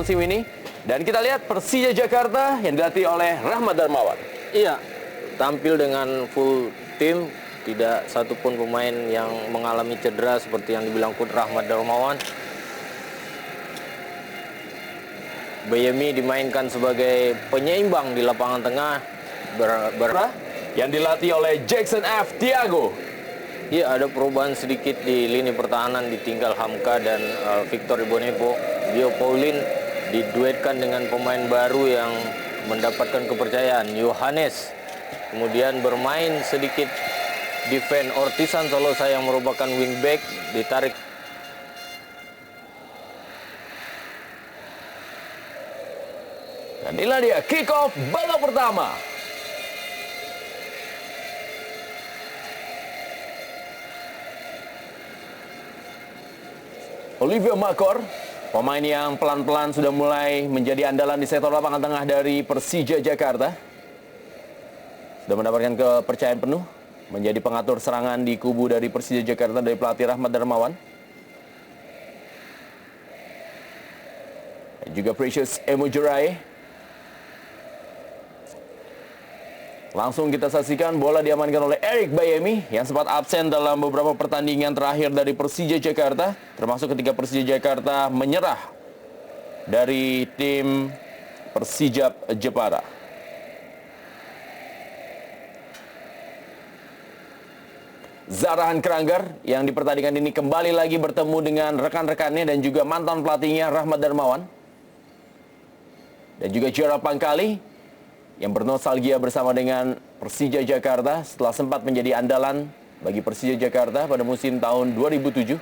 musim ini. Dan kita lihat Persija Jakarta yang dilatih oleh Rahmat Darmawan. Iya, tampil dengan full tim, tidak satupun pemain yang mengalami cedera seperti yang dibilang Coach Rahmat Darmawan. Bayemi dimainkan sebagai penyeimbang di lapangan tengah yang dilatih oleh Jackson F. Tiago. Iya, ada perubahan sedikit di lini pertahanan, ditinggal Hamka dan Victor Ibonevo. Bio Paulin diduetkan dengan pemain baru yang mendapatkan kepercayaan, Yohanes. Kemudian bermain sedikit defense Ortisan Solosa yang merupakan wingback, ditarik. Dan inilah dia kick off babak pertama. Olivier Makor, pemain yang pelan-pelan sudah mulai menjadi andalan di sektor lapangan tengah dari Persija Jakarta. Sudah mendapatkan kepercayaan penuh menjadi pengatur serangan di kubu dari Persija Jakarta dari pelatih Rahmat Darmawan. Dan juga Precious Emojurai. Langsung kita saksikan bola diamankan oleh Eric Bayemi yang sempat absen dalam beberapa pertandingan terakhir dari Persija Jakarta, termasuk ketika Persija Jakarta menyerah dari tim Persijap Jepara. Zarahan Kranggar yang di pertandingan ini kembali lagi bertemu dengan rekan-rekannya dan juga mantan pelatihnya Rahmat Darmawan. Dan juga Jara Pangkali yang bernostalgia bersama dengan Persija Jakarta setelah sempat menjadi andalan bagi Persija Jakarta pada musim tahun 2007.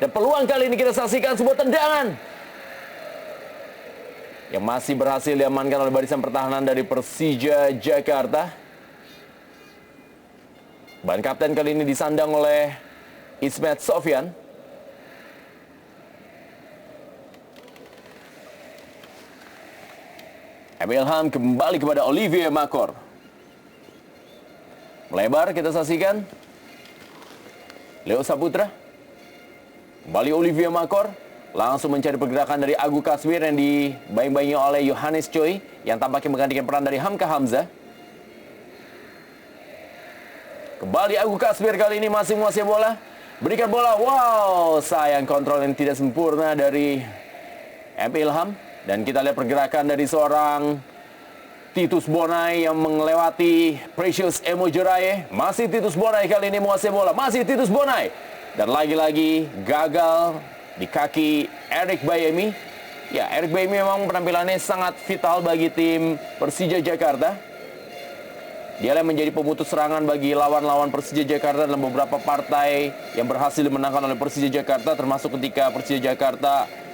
Dan peluang kali ini kita saksikan sebuah tendangan yang masih berhasil diamankan oleh barisan pertahanan dari Persija Jakarta. Ban kapten kali ini disandang oleh Ismet Sofyan. Ilham kembali kepada Olivier Makor. Melebar kita saksikan. Leo Saputra. Kembali Olivier Makor. Langsung mencari pergerakan dari Agu Kaswir yang dibayang-bayangi oleh Yohanes Choi yang tampaknya menggantikan peran dari Hamka Hamzah. Kembali Agu Kaswir kali ini masih menguasai bola. Berikan bola. Wow, sayang kontrol yang tidak sempurna dari Ilham. Dan kita lihat pergerakan dari seorang Titus Bonai yang melewati Precious Emojurai. Masih Titus Bonai kali ini menguasai bola. Masih Titus Bonai. Dan lagi-lagi gagal di kaki Eric Bayemi. Ya, Eric Bayemi memang penampilannya sangat vital bagi tim Persija Jakarta. Dia yang menjadi pemutus serangan bagi lawan-lawan Persija Jakarta dalam beberapa partai yang berhasil dimenangkan oleh Persija Jakarta, termasuk ketika Persija Jakarta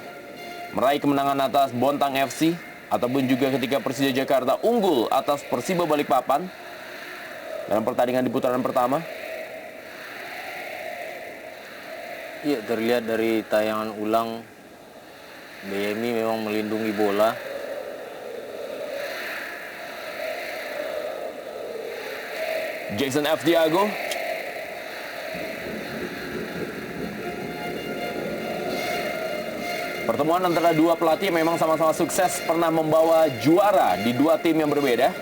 meraih kemenangan atas Bontang FC, ataupun juga ketika Persija Jakarta unggul atas Persiba Balikpapan dalam pertandingan di putaran pertama. Iya, terlihat dari tayangan ulang Bayemi memang melindungi bola. Jackson F. Tiago. Pertemuan antara dua pelatih memang sama-sama sukses pernah membawa juara di dua tim yang berbeda.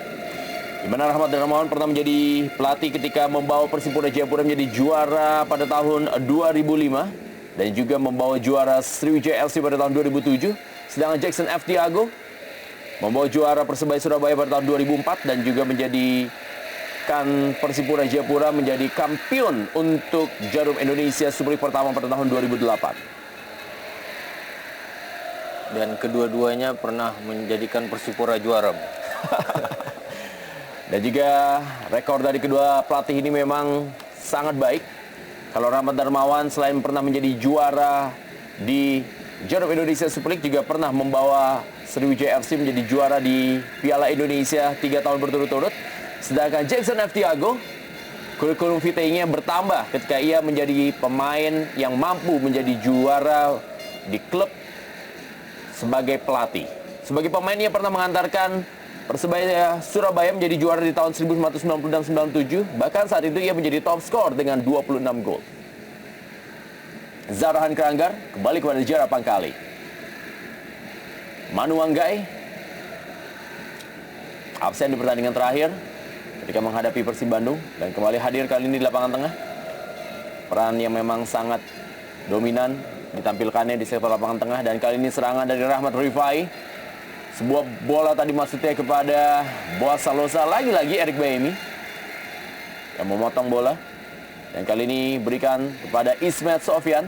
Di mana Rahmat Darmawan pernah menjadi pelatih ketika membawa Persipura Jayapura menjadi juara pada tahun 2005 dan juga membawa juara Sriwijaya FC pada tahun 2007. Sedangkan Jackson F. Tiago membawa juara Persebaya Surabaya pada tahun 2004 dan juga menjadikan Persipura Jayapura menjadi kampion untuk Jarum Indonesia Super League pertama pada tahun 2008. Dan kedua-duanya pernah menjadikan Persipura juara. Dan juga rekor dari kedua pelatih ini memang sangat baik. Kalau Rahmat Darmawan selain pernah menjadi juara di Jarum Indonesia Super League, juga pernah membawa Sriwijaya FC menjadi juara di Piala Indonesia 3 tahun berturut-turut. Sedangkan Jackson F. Tiago, kurikulum vitae-nya bertambah ketika ia menjadi pemain yang mampu menjadi juara di klub sebagai pelatih. Sebagai pemain, ia pernah mengantarkan Persebaya Surabaya menjadi juara di tahun 1996 dan 97. Bahkan saat itu ia menjadi top skor dengan 26 gol. Zarahan Kranggar kembali kepada Jara Pangkali. Manuanggai absen di pertandingan terakhir ketika menghadapi Persib Bandung dan kembali hadir kali ini di lapangan tengah. Peran yang memang sangat dominan ditampilkannya di sektor lapangan tengah, dan kali ini serangan dari Rahmat Rifai. Sebuah bola tadi maksudnya kepada Boaz Salosa, lagi-lagi Erik Baemi yang memotong bola, dan kali ini berikan kepada Ismet Sofyan.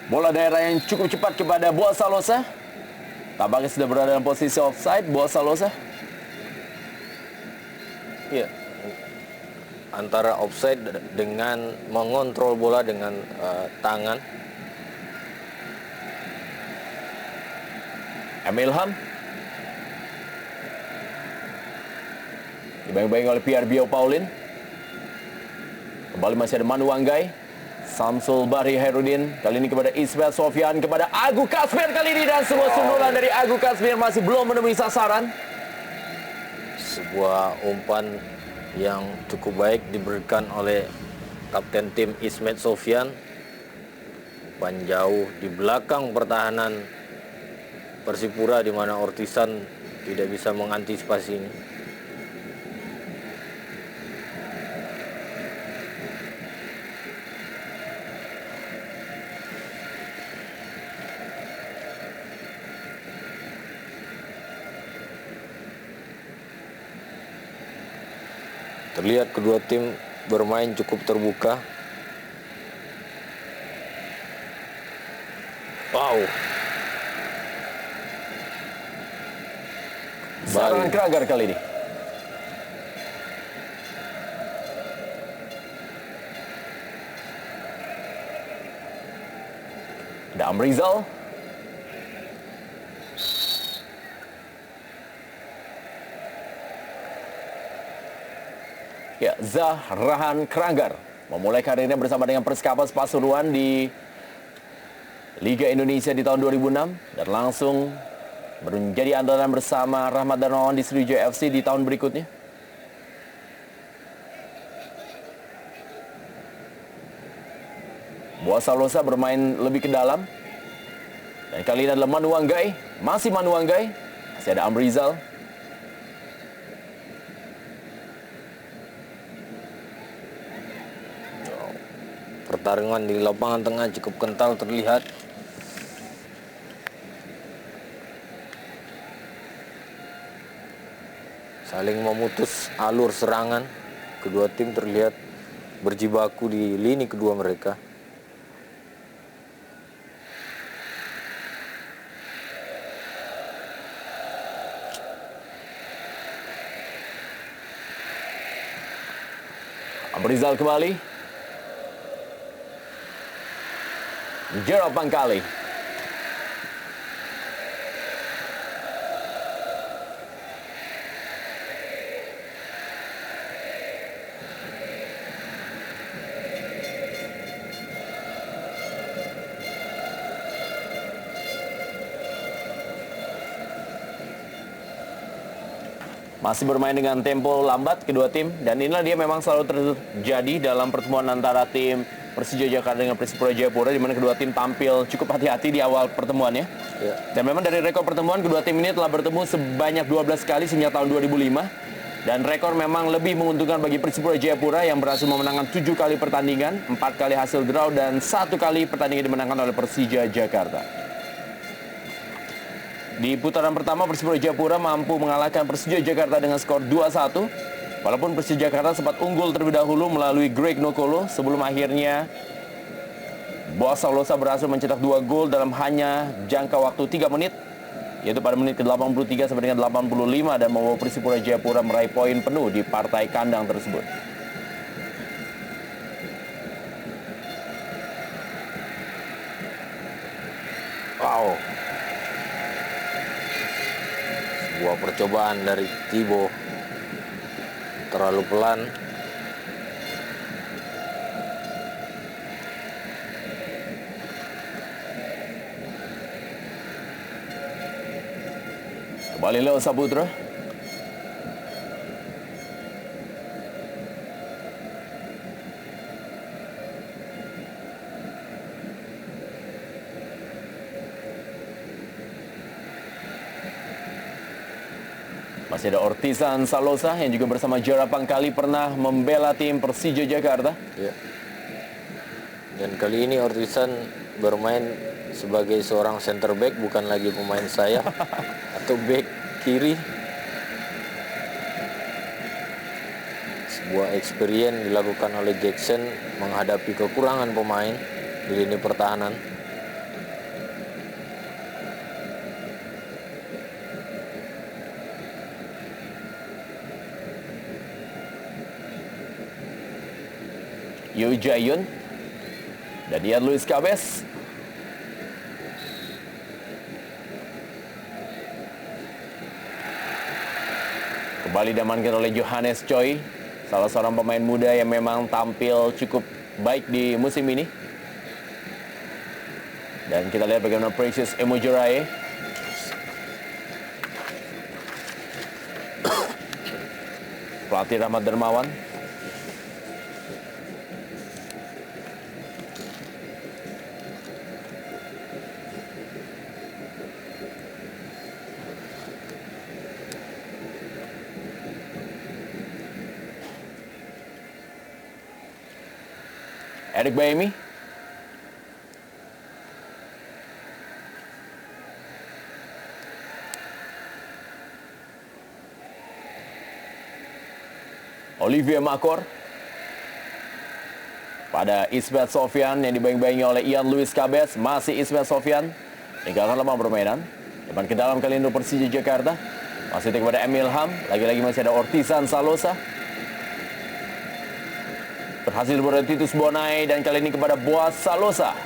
Bola daerah yang cukup cepat kepada Boaz Salosa. Tampaknya sudah berada dalam posisi offside Boaz Salosa. Iya, antara offside dengan mengontrol bola dengan tangan. Ilham dibayang-bayang oleh Pierre Bio Paulin. Kembali masih ada Manuanggai, Samsul Bahri Herudin, kali ini kepada Ismail Sofyan, kepada Agu Kasmir kali ini, dan sebuah sundulan dari Agu Kasmir masih belum menemui sasaran. Sebuah umpan yang cukup baik diberikan oleh kapten tim Ismet Sofyan. Umpan jauh di belakang pertahanan Persipura, di mana Ortisan tidak bisa mengantisipasi ini. Terlihat kedua tim bermain cukup terbuka. Wow. Serangan Kragar kali ini. Ada Amrizal. Ya, Zahrahan Kragar memulai karirnya bersama dengan Perskapas Pasuruan di Liga Indonesia di tahun 2006 dan langsung menjadi andalan bersama Rahmat Darmawan di Sriwijaya FC di tahun berikutnya. Boaz Salosa bermain lebih ke dalam, dan kali ini adalah Manuanggai, masih Manuanggai, masih ada Amrizal. Pertarungan di lapangan tengah cukup kental terlihat. Saling memutus alur serangan. Kedua tim terlihat berjibaku di lini kedua mereka. Amrizal kembali. Gerald Pangkali. Masih bermain dengan tempo lambat kedua tim, dan inilah dia memang selalu terjadi dalam pertemuan antara tim Persija Jakarta dengan Persipura Jayapura, di mana kedua tim tampil cukup hati-hati di awal pertemuannya. Ya. Dan memang dari rekor pertemuan, kedua tim ini telah bertemu sebanyak 12 kali sejak tahun 2005. Dan rekor memang lebih menguntungkan bagi Persipura Jayapura yang berhasil memenangkan 7 kali pertandingan, 4 kali hasil draw, dan 1 kali pertandingan dimenangkan oleh Persija Jakarta. Di putaran pertama, Persipura Jayapura mampu mengalahkan Persija Jakarta dengan skor 2-1. Walaupun Persija Jakarta sempat unggul terlebih dahulu melalui Greg Nokolo, sebelum akhirnya Boaz Salosa berhasil mencetak 2 gol dalam hanya jangka waktu 3 menit, yaitu pada menit ke-83 sampai dengan 85, dan membawa Persipura Jayapura meraih poin penuh di partai kandang tersebut. Wow. Sebuah percobaan dari Thibaut. Terlalu pelan. Kembali Leo Saputra. Masih ada Ortizan Salosa yang juga bersama Jera Pangkali pernah membela tim Persija Jakarta. Ya. Dan kali ini Ortizan bermain sebagai seorang center back, bukan lagi pemain sayap atau back kiri. Sebuah experience dilakukan oleh Jackson menghadapi kekurangan pemain di lini pertahanan. Yui Jayun dan Ian Luis Cabes. Kembali diamankan oleh Johannes Choi, salah seorang pemain muda yang memang tampil cukup baik di musim ini. Dan kita lihat bagaimana Precious Emojorae. Pelatih Rahmat Darmawan. Eric Baimi. Olivier Makor. Pada Ismet Sofyan yang dibayang-bayangi oleh Ian Luis Cabes. Masih Ismet Sofyan. Tinggalkan lemah permainan. Depan ke dalam kali ini Persija Jakarta. Masih kepada Emil Ham. Lagi-lagi masih ada Ortizan Salosa. Berhasil kepada Titus Bonai dan kali ini kepada Boaz Salosa.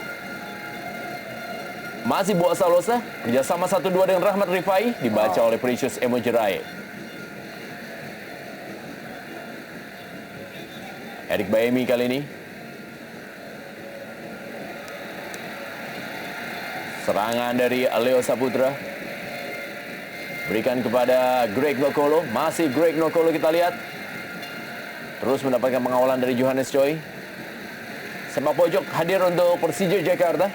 Masih Boaz Salosa. Kerjasama 1-2 dengan Rahmat Rifai. Dibaca oleh Precious Emojorae. Eric Baemi kali ini. Serangan dari Leo Saputra. Berikan kepada Greg Nokolo. Masih Greg Nokolo kita lihat. Terus mendapatkan pengawalan dari Johannes Choi. Sepak pojok hadir untuk Persija Jakarta.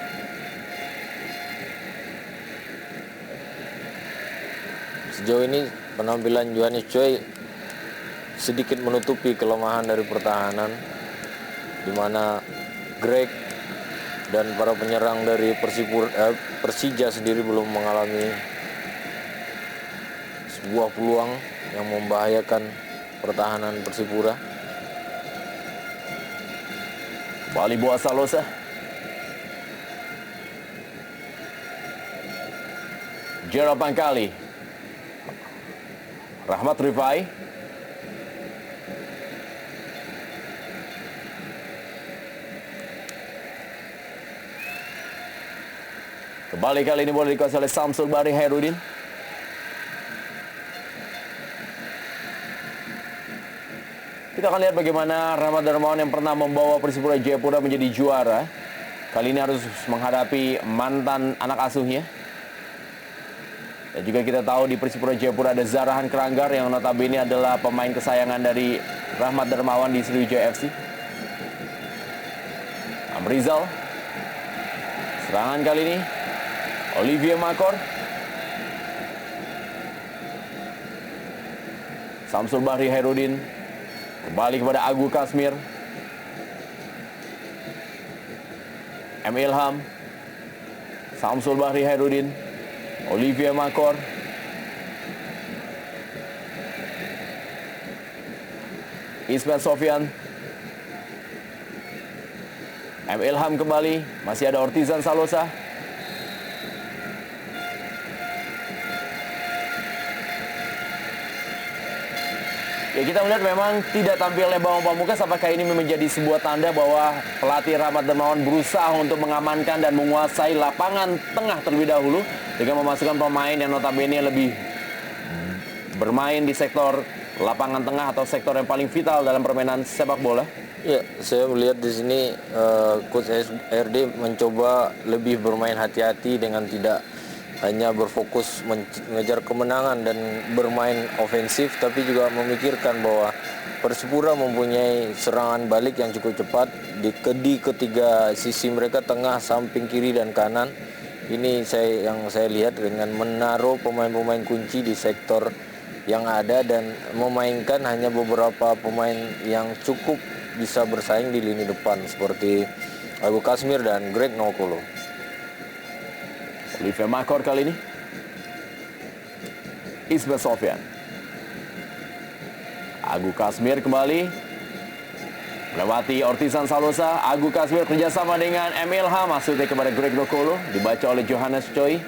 Sejauh ini penampilan Johannes Choi sedikit menutupi kelemahan dari pertahanan, di mana Greg dan para penyerang dari Persija sendiri belum mengalami sebuah peluang yang membahayakan pertahanan Persipura. Bali Boaz Salosa. Jera Pangkali. Rahmat Rifai. Kembali kali ini boleh dikuasai oleh Samsul Bahri Hairudin. Kita akan lihat bagaimana Rahmat Darmawan yang pernah membawa Persipura Jayapura menjadi juara. Kali ini harus menghadapi mantan anak asuhnya. Dan juga kita tahu di Persipura Jayapura ada Zarahan Keranggar yang notabene adalah pemain kesayangan dari Rahmat Darmawan di Sriwijaya FC. Amrizal. Serangan kali ini Olivier Makor. Samsul Bahri Hairudin. Kembali kepada Agu Kasmir. M. Ilham. Samsul Bahri Hairudin. Olivier Makor. Ismet Sofyan. M. Ilham kembali. Masih ada Ortizan Salosa. Ya, kita melihat memang tidak tampilnya Bambang Pamungkas. Apakah ini menjadi sebuah tanda bahwa pelatih Rahmat Darmawan berusaha untuk mengamankan dan menguasai lapangan tengah terlebih dahulu dengan memasukkan pemain yang notabene lebih bermain di sektor lapangan tengah atau sektor yang paling vital dalam permainan sepak bola? Ya, saya melihat di sini Coach RD mencoba lebih bermain hati-hati dengan tidak hanya berfokus mengejar kemenangan dan bermain ofensif, tapi juga memikirkan bahwa Persipura mempunyai serangan balik yang cukup cepat di ketiga sisi mereka, tengah, samping, kiri, dan kanan. Ini yang saya lihat dengan menaruh pemain-pemain kunci di sektor yang ada dan memainkan hanya beberapa pemain yang cukup bisa bersaing di lini depan seperti Agu Kasmir dan Greg Nokolo. Olivier Makor kali ini. Isbeth Sofyan. Agu Kasmir kembali. Melewati Ortisan Salosa. Agu Kasmir kerjasama dengan M. Ilham. Maksudnya kepada Greg Nokolo. Dibaca oleh Johannes Choi.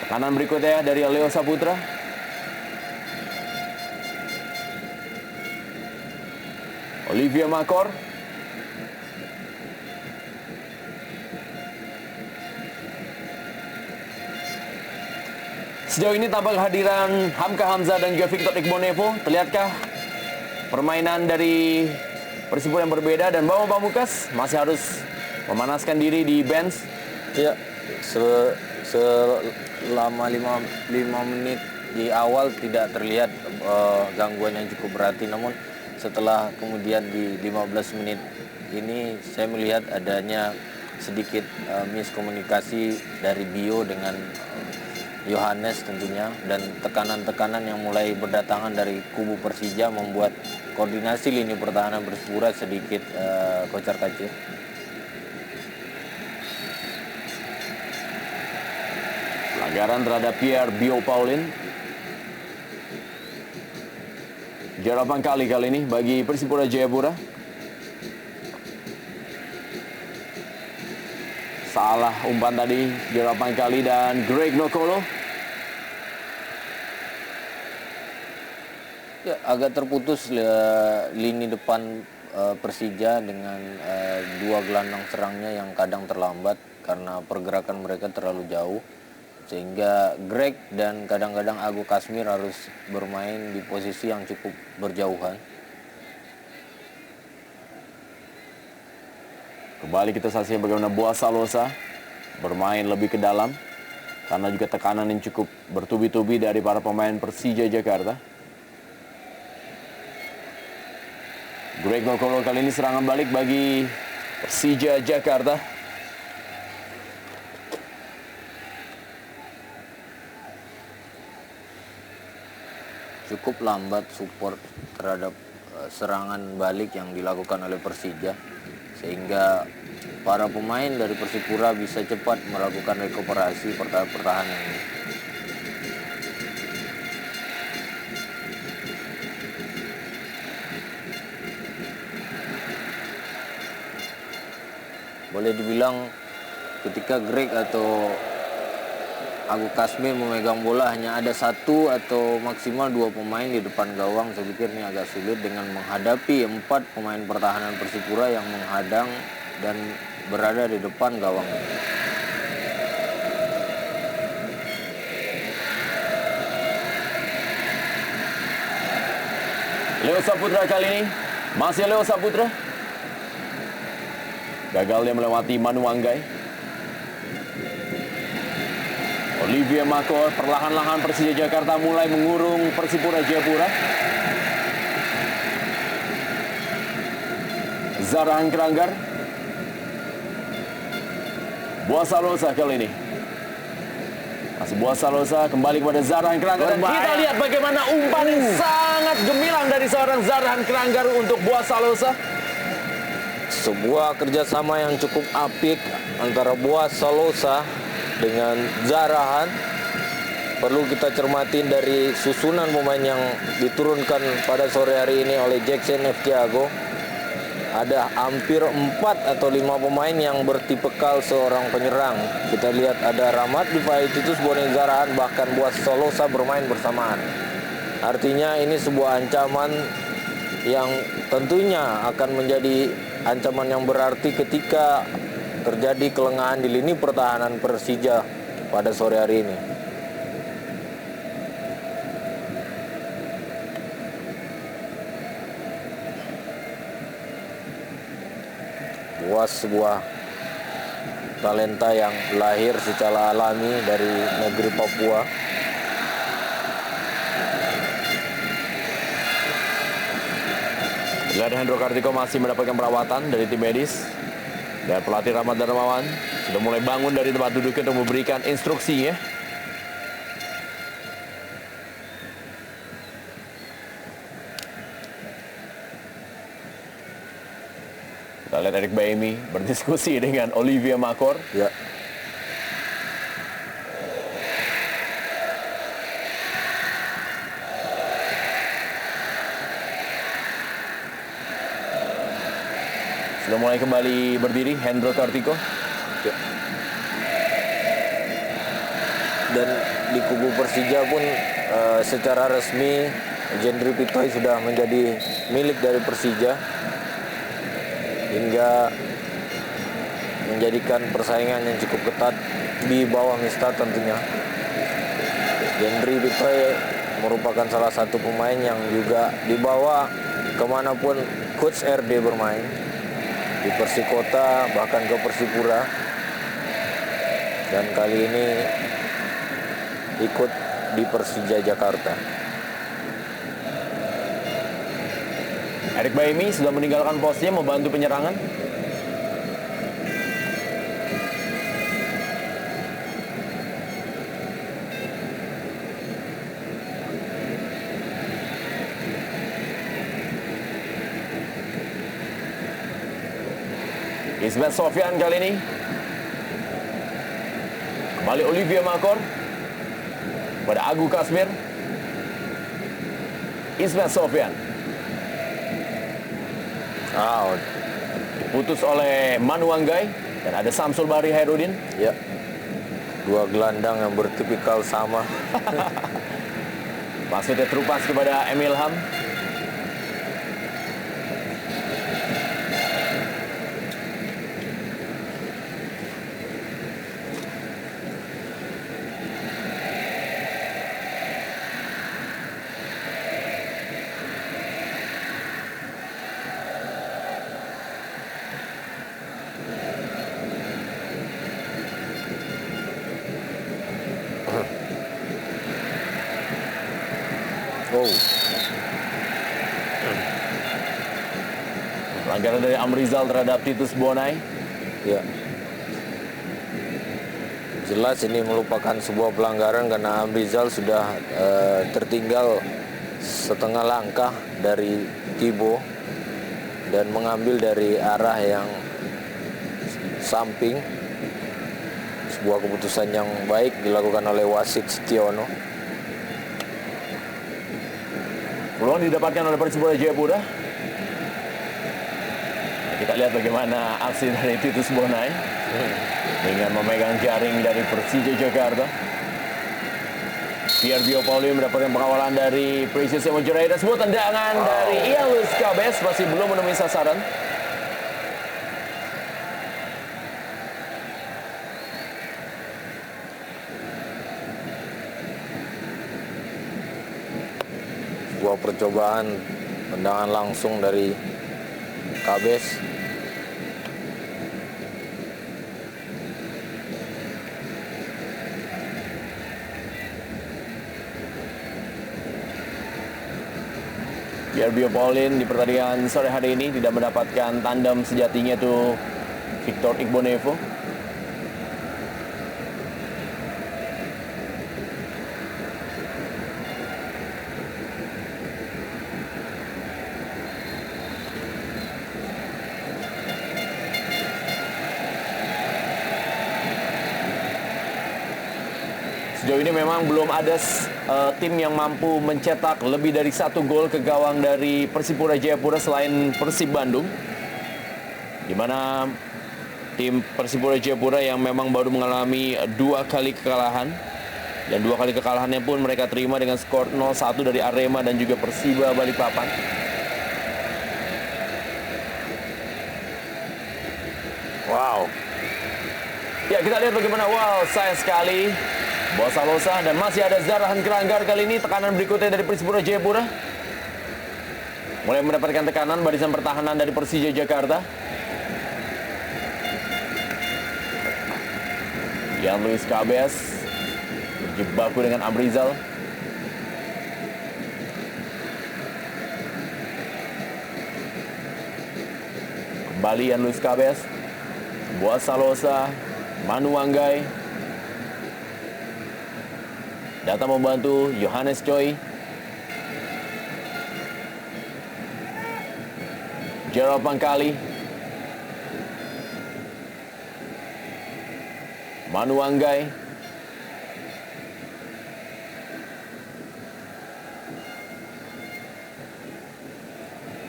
Tekanan berikutnya dari Leo Saputra. Olivier Makor. Sejauh ini tanpa kehadiran Hamka Hamzah dan juga Victor Iqbonevo, terlihatkah permainan dari Persipura yang berbeda dan Bambang Pamungkas masih harus memanaskan diri di bench? Ya, selama 5 menit di awal tidak terlihat gangguan yang cukup berarti, namun setelah kemudian di 15 menit ini saya melihat adanya sedikit miskomunikasi dari Bio dengan Yohanes tentunya, dan tekanan-tekanan yang mulai berdatangan dari kubu Persija membuat koordinasi lini pertahanan Persipura sedikit kocar-kacir. Pelanggaran terhadap Pierre Bio Paulin. Jarak kali ini bagi Persipura Jayapura. Salah umpan tadi, jarak kali dan Greg Nokolo. Ya, agak terputus lini depan Persija dengan dua gelandang serangnya yang kadang terlambat karena pergerakan mereka terlalu jauh, sehingga Greg dan kadang-kadang Agu Kasmir harus bermain di posisi yang cukup berjauhan. Kembali kita saksikan bagaimana Boaz Salosa bermain lebih ke dalam karena juga tekanan yang cukup bertubi-tubi dari para pemain Persija Jakarta. Greg Nokolo kali ini serangan balik bagi Persija Jakarta. Cukup lambat support terhadap serangan balik yang dilakukan oleh Persija, sehingga para pemain dari Persipura bisa cepat melakukan rekuperasi pertahanan ini. Boleh dibilang ketika Greg atau Agu Kasmir memegang bola hanya ada satu atau maksimal dua pemain di depan gawang, saya pikir ini agak sulit dengan menghadapi 4 pemain pertahanan Persipura yang menghadang dan berada di depan gawang. Leo Saputra kali ini, masih Leo Saputra. Gagal dia melewati Manu Anggai. Olivier Makor, perlahan-lahan Persija Jakarta mulai mengurung Persipura Jayapura. Zarahan Keranggar. Boaz Salosa kali ini. Masih Boaz Salosa kembali kepada Zarahan Keranggar. Dan kita lihat bagaimana umpan yang sangat gemilang dari seorang Zarahan Keranggar untuk Boaz Salosa. Sebuah kerjasama yang cukup apik antara Boaz Salosa dengan Zarahan. Perlu kita cermatin dari susunan pemain yang diturunkan pada sore hari ini oleh Jackson F. Tiago. Ada hampir 4 atau 5 pemain yang bertipekal seorang penyerang. Kita lihat ada Rahmat Difai, Titus Boneng, Zarahan, bahkan Boaz Salosa bermain bersamaan. Artinya ini sebuah ancaman yang tentunya akan menjadi ancaman yang berarti ketika terjadi kelengahan di lini pertahanan Persija pada sore hari ini. Buas sebuah talenta yang lahir secara alami dari negeri Papua. Glenn Hendro Kartiko masih mendapatkan perawatan dari tim medis. Dan pelatih Rahmat Darmawan sudah mulai bangun dari tempat duduknya untuk memberikan instruksinya. Kita lihat Eric Baimi berdiskusi dengan Olivia Makor. Ya. Sudah mulai kembali berdiri Hendro Kartiko. Ya. Dan di kubu Persija pun secara resmi Jendri Pitoy sudah menjadi milik dari Persija hingga menjadikan persaingan yang cukup ketat di bawah Mista tentunya. Jendri Pitoy merupakan salah satu pemain yang juga dibawa kemanapun Coach RD bermain, di Persikota bahkan ke Persipura, dan kali ini ikut di Persija Jakarta. Eric Baimi sudah meninggalkan posnya membantu penyerangan. Ismet Sofyan kali ini. Kembali Olivia Makor pada Agu Kasmir. Ismet Sofyan Out. diputus oleh Manu Anggai dan ada Samsul Bahri Hairudin. Ya. Dua gelandang yang bertipikal sama. Maksudnya terupas kepada Emil Ham. Oh. Pelanggaran dari Amrizal terhadap Titus Bonai. Ya. Jelas ini merupakan sebuah pelanggaran karena Amrizal sudah tertinggal setengah langkah dari Tibo dan mengambil dari arah yang samping. Sebuah keputusan yang baik dilakukan oleh wasit Setiono. Peluang didapatkan oleh Persipura Jayapura. Kita lihat bagaimana aksi dari Titus Bonai dengan memegang jaring dari Persija Jakarta. Pierre Bio Pauli mendapatkan pengawalan dari Precious Emojurai dan sebuah tendangan dari Ialus Kabes masih belum menemui sasaran. Sebuah percobaan tendangan langsung dari Kabes. Pierre Bio Paulin di pertandingan sore hari ini tidak mendapatkan tandem sejatinya itu Victor Igbonevo. Sejauh ini memang belum ada tim yang mampu mencetak lebih dari 1 gol ke gawang dari Persipura Jayapura selain Persib Bandung, di mana tim Persipura Jayapura yang memang baru mengalami 2 kali kekalahan Dan 2 kali kekalahannya pun mereka terima dengan skor 0-1 dari Arema dan juga Persiba Balikpapan. Wow. Ya, kita lihat bagaimana. Wow, sayang sekali. Bosa Losa dan masih ada Zarahan Keranggar kali ini. Tekanan berikutnya dari Persipura Jayapura. Mulai mendapatkan tekanan barisan pertahanan dari Persija Jakarta. Yan Luis Cabes berjibaku dengan Amrizal. Kembali Yan Luis Cabes. Bosa Losa, Manu Wanggai. Datang membantu Yohanes Choi. Gerald Pangkali. Manu Wanggai.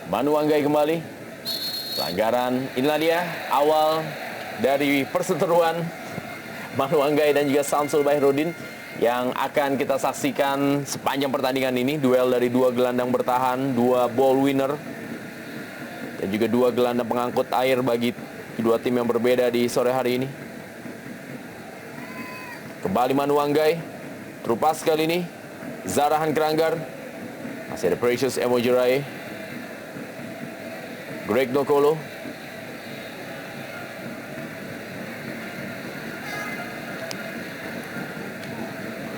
Manu Wanggai kembali. Pelanggaran. Inilah dia awal dari perseteruan Manu Wanggai dan juga Samsul Bahrudin yang akan kita saksikan sepanjang pertandingan ini. Duel dari 2 gelandang bertahan, 2 ball winner, dan juga 2 gelandang pengangkut air bagi kedua tim yang berbeda di sore hari ini. Kembali Manu Wanggai. Terupas kali ini Zarahan Keranggar. Masih ada Precious Emojirai. Greg Nokolo.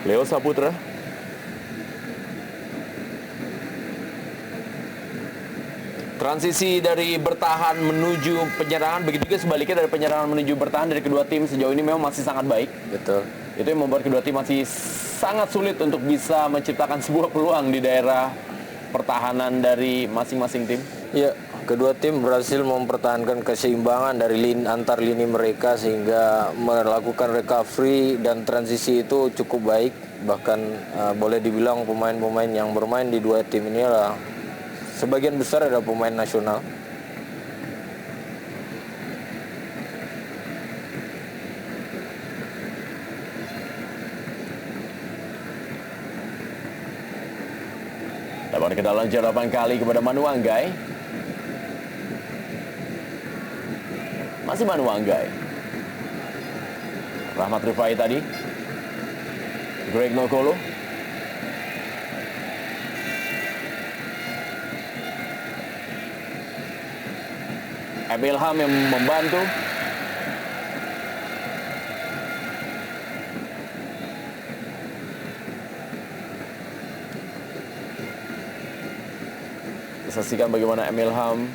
Leo Saputra. Transisi dari bertahan menuju penyerangan, begitu juga sebaliknya dari penyerangan menuju bertahan dari kedua tim sejauh ini memang masih sangat baik. Betul. Itu yang membuat kedua tim masih sangat sulit untuk bisa menciptakan sebuah peluang di daerah pertahanan dari masing-masing tim. Ya, kedua tim berhasil mempertahankan keseimbangan dari antar lini mereka sehingga melakukan recovery dan transisi itu cukup baik. Bahkan boleh dibilang pemain-pemain yang bermain di dua tim ini adalah sebagian besar adalah pemain nasional. Dapat kita lanjut 8 kali kepada Manu Wanggai. Masih Manu Wanggai. Rahmat Rifai tadi. Greg Nokolo. Ilham yang membantu. Saksikan bagaimana Ilham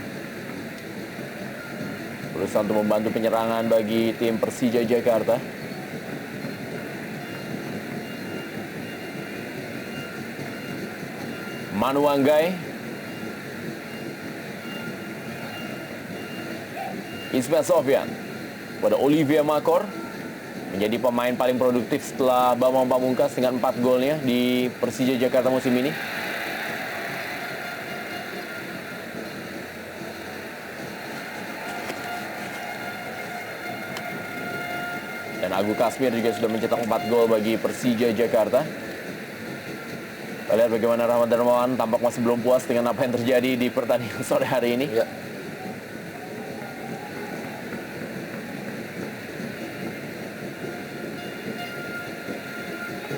berusaha untuk membantu penyerangan bagi tim Persija Jakarta. Manu Wanggai. Ismail Sofyan pada Olivia Makor menjadi pemain paling produktif setelah Bambang Pamungkas dengan 4 golnya di Persija Jakarta musim ini. Dan Agu Kasmir juga sudah mencetak 4 gol bagi Persija Jakarta. Kita lihat bagaimana Rahmat Darmawan tampak masih belum puas dengan apa yang terjadi di pertandingan sore hari ini. Ya.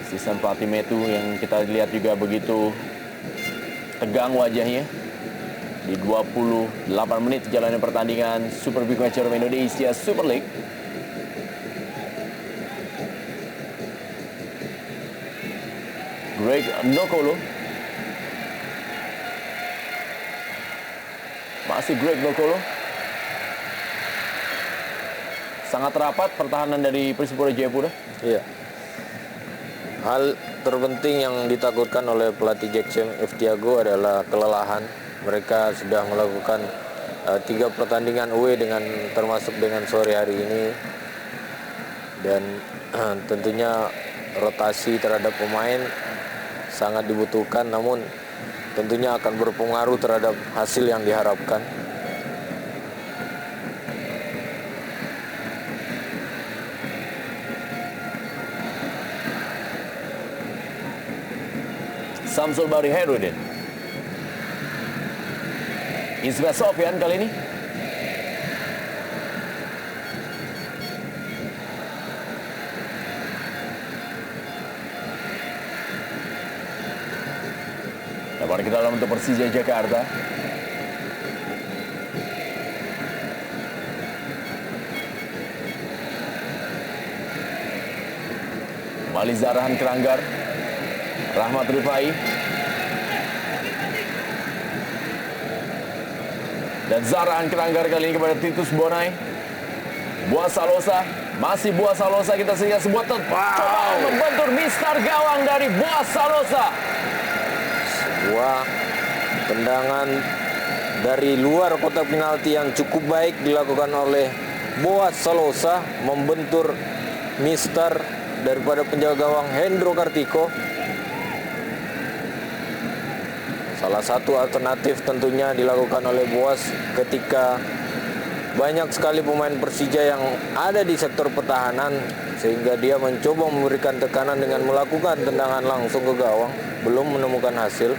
Asisten pelatih Metu yang kita lihat juga begitu tegang wajahnya di 28 menit jalannya pertandingan Super Big Match Indonesia Super League. Greg Nokolo. Masih Greg Nokolo. Sangat rapat pertahanan dari Persipura Jayapura. Iya. Hal terpenting yang ditakutkan oleh pelatih Jackson F. Tiago adalah kelelahan. Mereka sudah melakukan 3 pertandingan away termasuk dengan sore hari ini. Dan tentunya rotasi terhadap pemain sangat dibutuhkan, namun tentunya akan berpengaruh terhadap hasil yang diharapkan. Samsul Bari Herudin. Ismail Sofyan kali ini. Lebar ke dalam untuk Persija Jakarta. Kembali Zarahan Keranggar. Rahmat Rifai. Dan Zarahan Keranggar kali ini kepada Titus Bonai. Buas Salosa. Masih Buas Salosa, kita sehingga sebuah coba membentur mistar gawang dari Buas Salosa. Sebuah tendangan dari luar kotak penalti yang cukup baik dilakukan oleh Boas Salosa, membentur mistar daripada penjaga gawang Hendro Kartiko. Salah satu alternatif tentunya dilakukan oleh Boas ketika banyak sekali pemain Persija yang ada di sektor pertahanan, sehingga dia mencoba memberikan tekanan dengan melakukan tendangan langsung ke gawang, belum menemukan hasil.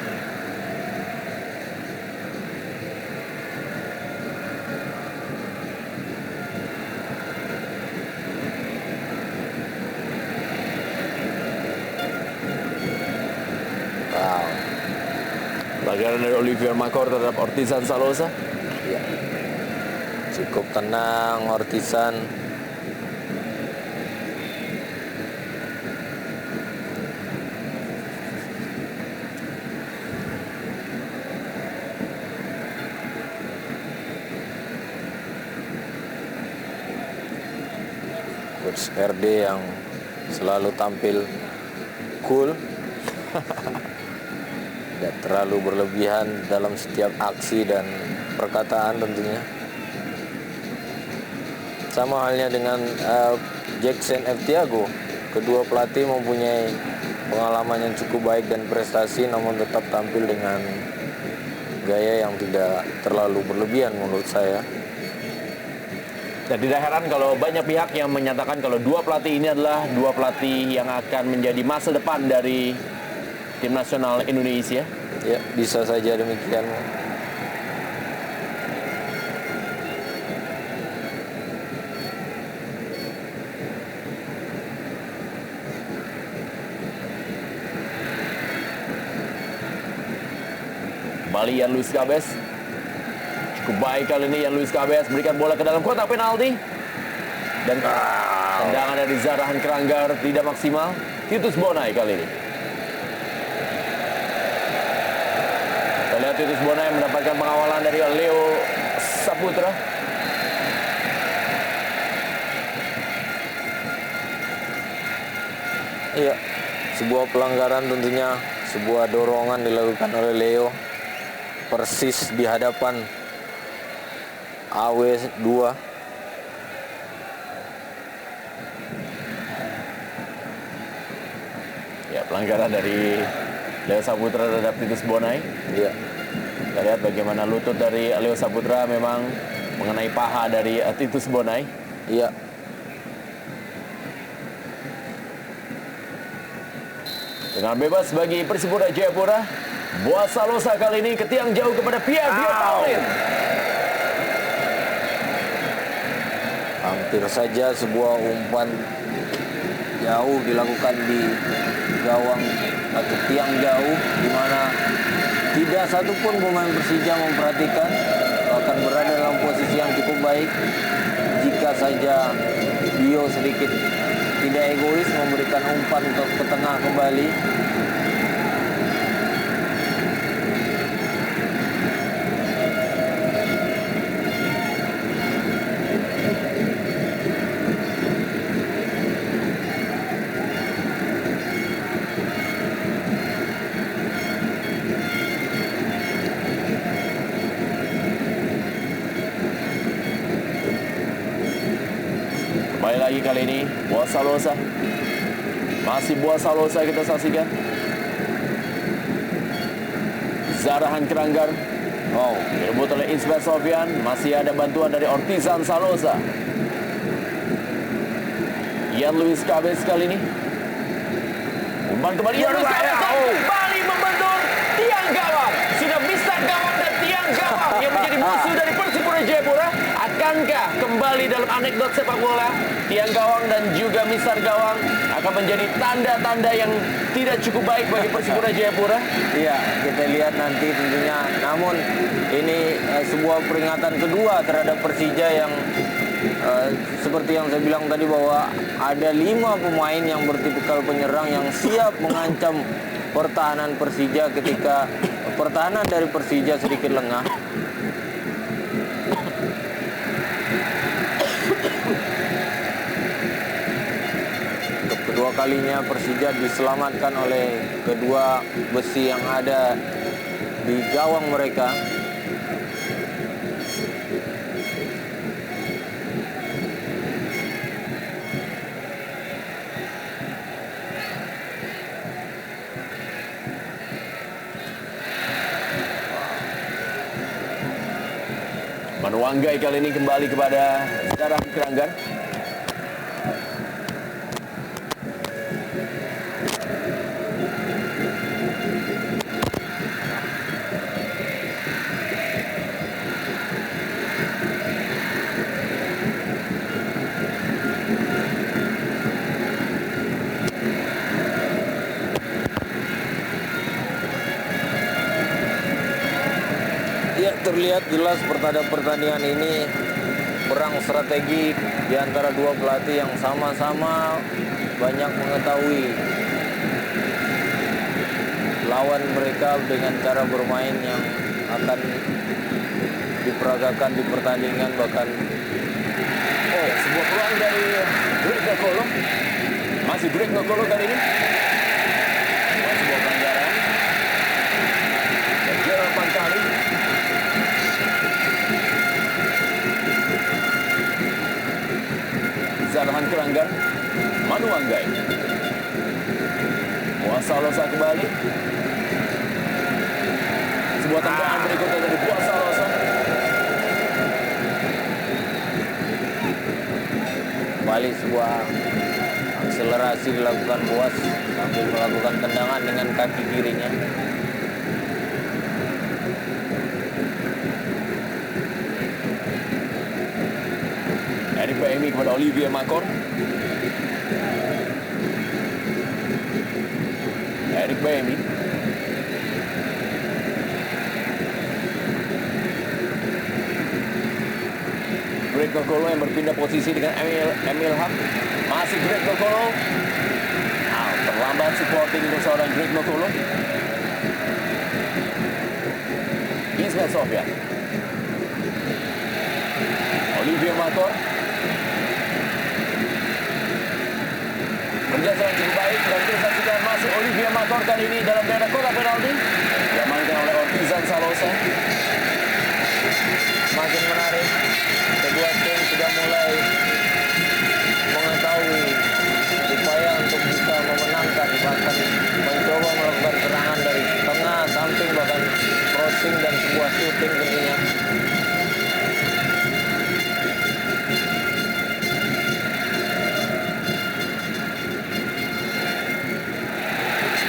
Pelanggaran dari Olivier Makor terhadap Ortizan Salosa. Ya. Cukup tenang Ortizan. Coach RD yang selalu tampil cool. Tidak terlalu berlebihan dalam setiap aksi dan perkataan tentunya. Sama halnya dengan Jackson F. Tiago. Kedua pelatih mempunyai pengalaman yang cukup baik dan prestasi, namun tetap tampil dengan gaya yang tidak terlalu berlebihan menurut saya. Dan tidak heran kalau banyak pihak yang menyatakan kalau dua pelatih ini adalah dua pelatih yang akan menjadi masa depan dari tim nasional Indonesia. Ya, bisa saja demikian. Kembali Yan Luis Cabez. Cukup baik kali ini Yan Luis Cabez berikan bola ke dalam kotak penalti. Dan tendangan dari Zarahan Keranggar tidak maksimal. Titus Bonai kali ini. Kita lihat Titus Bonai mendapatkan pengawalan dari Leo Saputra. Iya, sebuah pelanggaran tentunya, sebuah dorongan dilakukan oleh Leo. Persis di hadapan AW2. Ya, pelanggaran dari Leo Saputra terhadap Titus Bonai. Iya. Kita lihat bagaimana lutut dari Leo Saputra memang mengenai paha dari Titus Bonai. Iya. Dengan bebas bagi Persipura Jayapura. Boas Salosa kali ini ke tiang jauh kepada Pierre Paulin. Hampir saja sebuah umpan jauh dilakukan di gawang atau tiang jauh, di mana tidak satupun pemain Persija memperhatikan, akan berada dalam posisi yang cukup baik. Jika saja Bio sedikit tidak egois memberikan umpan ke tengah kembali. Kembali lagi kali ini Boas Salosa. Masih Boas Salosa kita saksikan. Zarahan Keranggar. Direbut oleh Ismail Sofyan. Masih ada bantuan dari Ortizan Salosa. Yan Luis Cabez kali ini. Umpan kembali Yan Luis Cabez. Kembali membentur yang menjadi musuh dari Persipura Jayapura. Akankah kembali dalam anekdot sepak bola, tiang gawang dan juga misar gawang akan menjadi tanda-tanda yang tidak cukup baik bagi Persipura Jayapura? Iya, kita lihat nanti tentunya. Namun ini sebuah peringatan kedua terhadap Persija yang seperti yang saya bilang tadi bahwa ada 5 pemain yang bertipikal penyerang yang siap mengancam pertahanan Persija ketika pertahanan dari Persija sedikit lengah. Untuk kedua kalinya Persija diselamatkan oleh kedua besi yang ada di gawang mereka. Manuanggai kali ini kembali kepada Darah Keranggan. Ya, terlihat jelas pertandingan ini perang strategi di antara dua pelatih yang sama-sama banyak mengetahui lawan mereka dengan cara bermain yang akan diperagakan di pertandingan. Bahkan Sebuah peluang dari Greg Ngokolo. Masih Greg Ngokolo kali ini. Sebuah pelanggaran. Dan Gerald Pantali. Zalhan Keranggan. Manuanggai. Buasalosa kembali. Sebuah tendangan berikutnya dari Buasalosa. kembali sebuah akselerasi dilakukan Boas sambil melakukan tendangan dengan kaki kirinya. Eric Baemi kepada Olivier Makor. Eric Baemi. Greg Ngokolo yang berpindah posisi dengan Emil Haq. Masih Greg Ngokolo. Terlambat supporting untuk seorang Greg Ngokolo. Ismail Sofyan. Olivier Makor. Penjelasan cukup baik dan kita saksikan masuk Olivier Makor kali ini dalam daerah kotak penalti. Diamankan oleh Ortizan Salosa. Makin menarik. Kedua tim sudah mulai mengetahui upaya untuk bisa memenangkan, bahkan mencoba melakukan serangan dari tengah, samping, bahkan crossing dan sebuah shooting tentunya.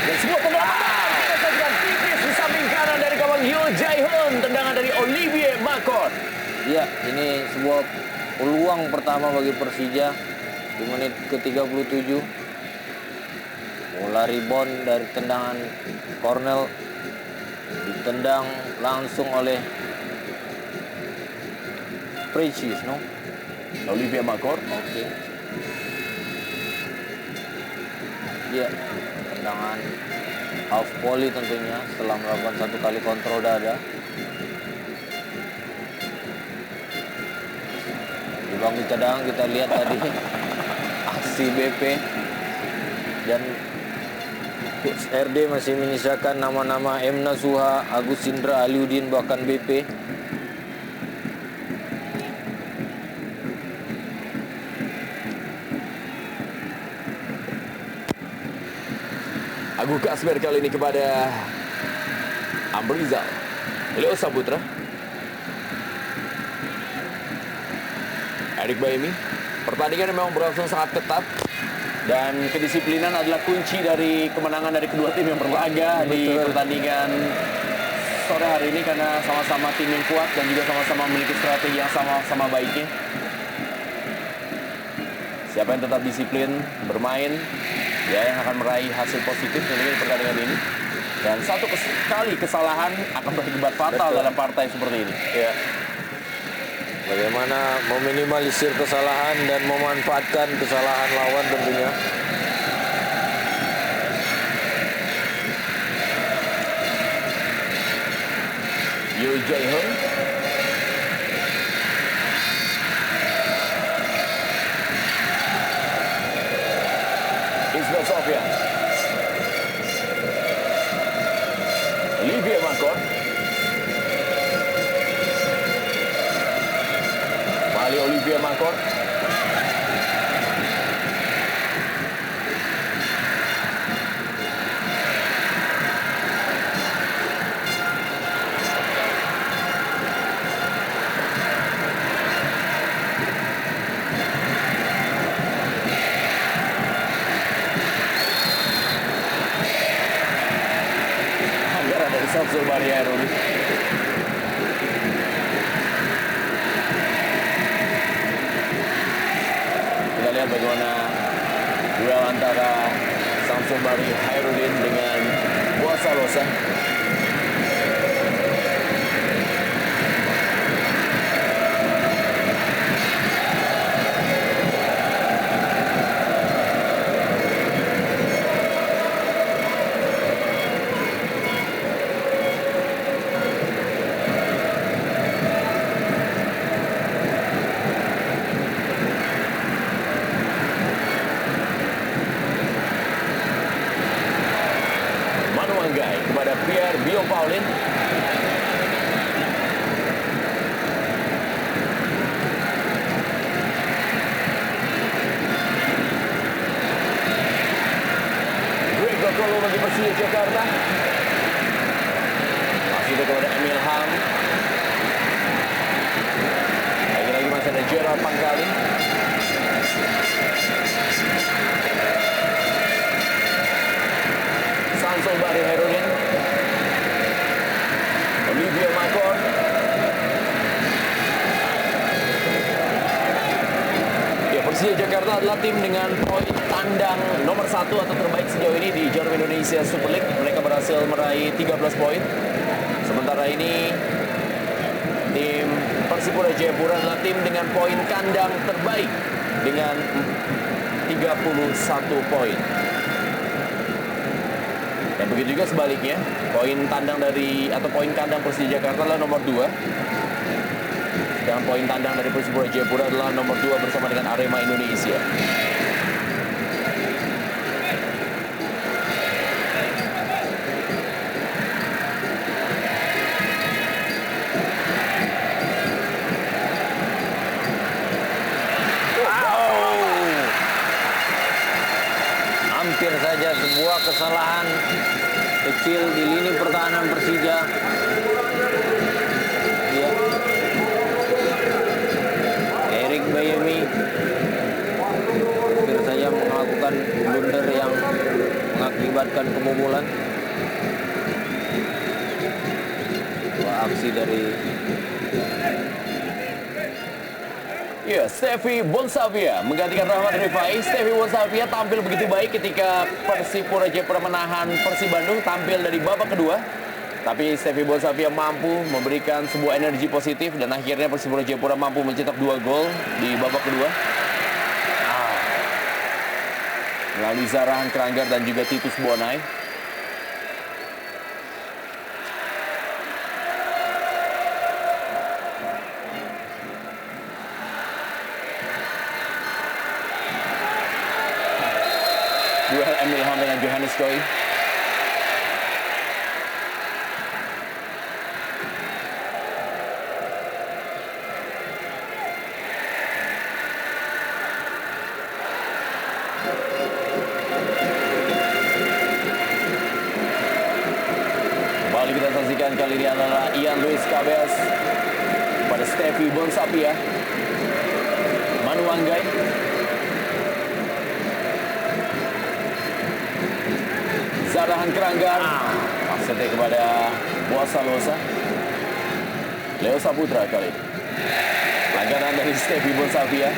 Dan sebuah tendangan kita saksikan tipis di samping kanan dari kawan Yo Jae-hoon. Tendangan dari Olivier Makor. Ya, ini sebuah peluang pertama bagi Persija di menit ke-37. Bola rebound dari tendangan Cornell ditendang langsung oleh Precious, no? Olivier Makor. Oke. Ya, tendangan half volley tentunya setelah melakukan satu kali kontrol dada. Di bangku cadangan kita lihat tadi aksi BP dan Coach RD masih menyisakan nama-nama M. Nasuha, Agus Indra, Aliudin, bahkan BP. Agung Kasper kali ini kepada Amrizal. Leo Saputra. Eric Baemi. Pertandingan memang berlangsung sangat ketat dan kedisiplinan adalah kunci dari kemenangan dari kedua tim yang berlaga di pertandingan sore hari ini karena sama-sama tim yang kuat dan juga sama-sama memiliki strategi yang sama-sama baiknya. Siapa yang tetap disiplin bermain, ya yang akan meraih hasil positif tentunya di pertandingan ini. Dan satu kali kesalahan akan berakibat fatal dalam partai seperti ini. Ya. Bagaimana meminimalisir kesalahan dan memanfaatkan kesalahan lawan tentunya. Yoo Jae-hoon. Ismail Sofyan. Olivier Marcon. Kembali Olivier Marcon. Anggaran dari Samsul Barriero ini. Kita lihat bagaimana duel antara Samsul Bari Hairudin dengan Buasa Losa. Manuanggai kepada Pierre Bio Paulin. Gregor Kolo bagi Persija Jakarta. Masih itu kepada Emil Ham. Lagi-lagi masih ada Gerald Pangkali. Samsul Bari Hairudin. Olivier Marcon. Ya, Persija Jakarta adalah tim dengan poin tandang nomor 1 atau terbaik sejauh ini di Jarum Indonesia Super League. Mereka berhasil meraih 13 poin. Sementara ini tim Persipura Jayapura adalah tim dengan poin kandang terbaik dengan 31 poin. Dan begitu juga sebaliknya, poin tandang atau poin kandang Persija Jakarta adalah nomor 2. Dan poin tandang dari Persipura Jayapura adalah nomor 2 bersama dengan Arema Indonesia. Hampir saja sebuah kesalahan kecil di lini pertahanan Persija. Ya. Erik Bayemi hampir saja melakukan blunder yang mengakibatkan kebobolan. Aksi dari Ya, Steffi Bonsavia menggantikan Rahmat Rifai. Steffi Bonsavia tampil begitu baik ketika Persipura Jayapura menahan Persib Bandung, tampil dari babak kedua. Tapi Steffi Bonsavia mampu memberikan sebuah energi positif dan akhirnya Persipura Jayapura mampu mencetak 2 gol di babak kedua. Melalui Zarahan Kranggar dan juga Titus Bonai. Duel Emil Ham dengan Johannes Choi. Kembali kita saksikan kali ini adalah Ian Luis Cabez pada Steffi Bonsavia. Manuanggai. Zarahan Kranggar. Maksudnya kepada Boasalosa. Leo Saputra kali ini. Pelanggaran dari Stevie Bonsavia.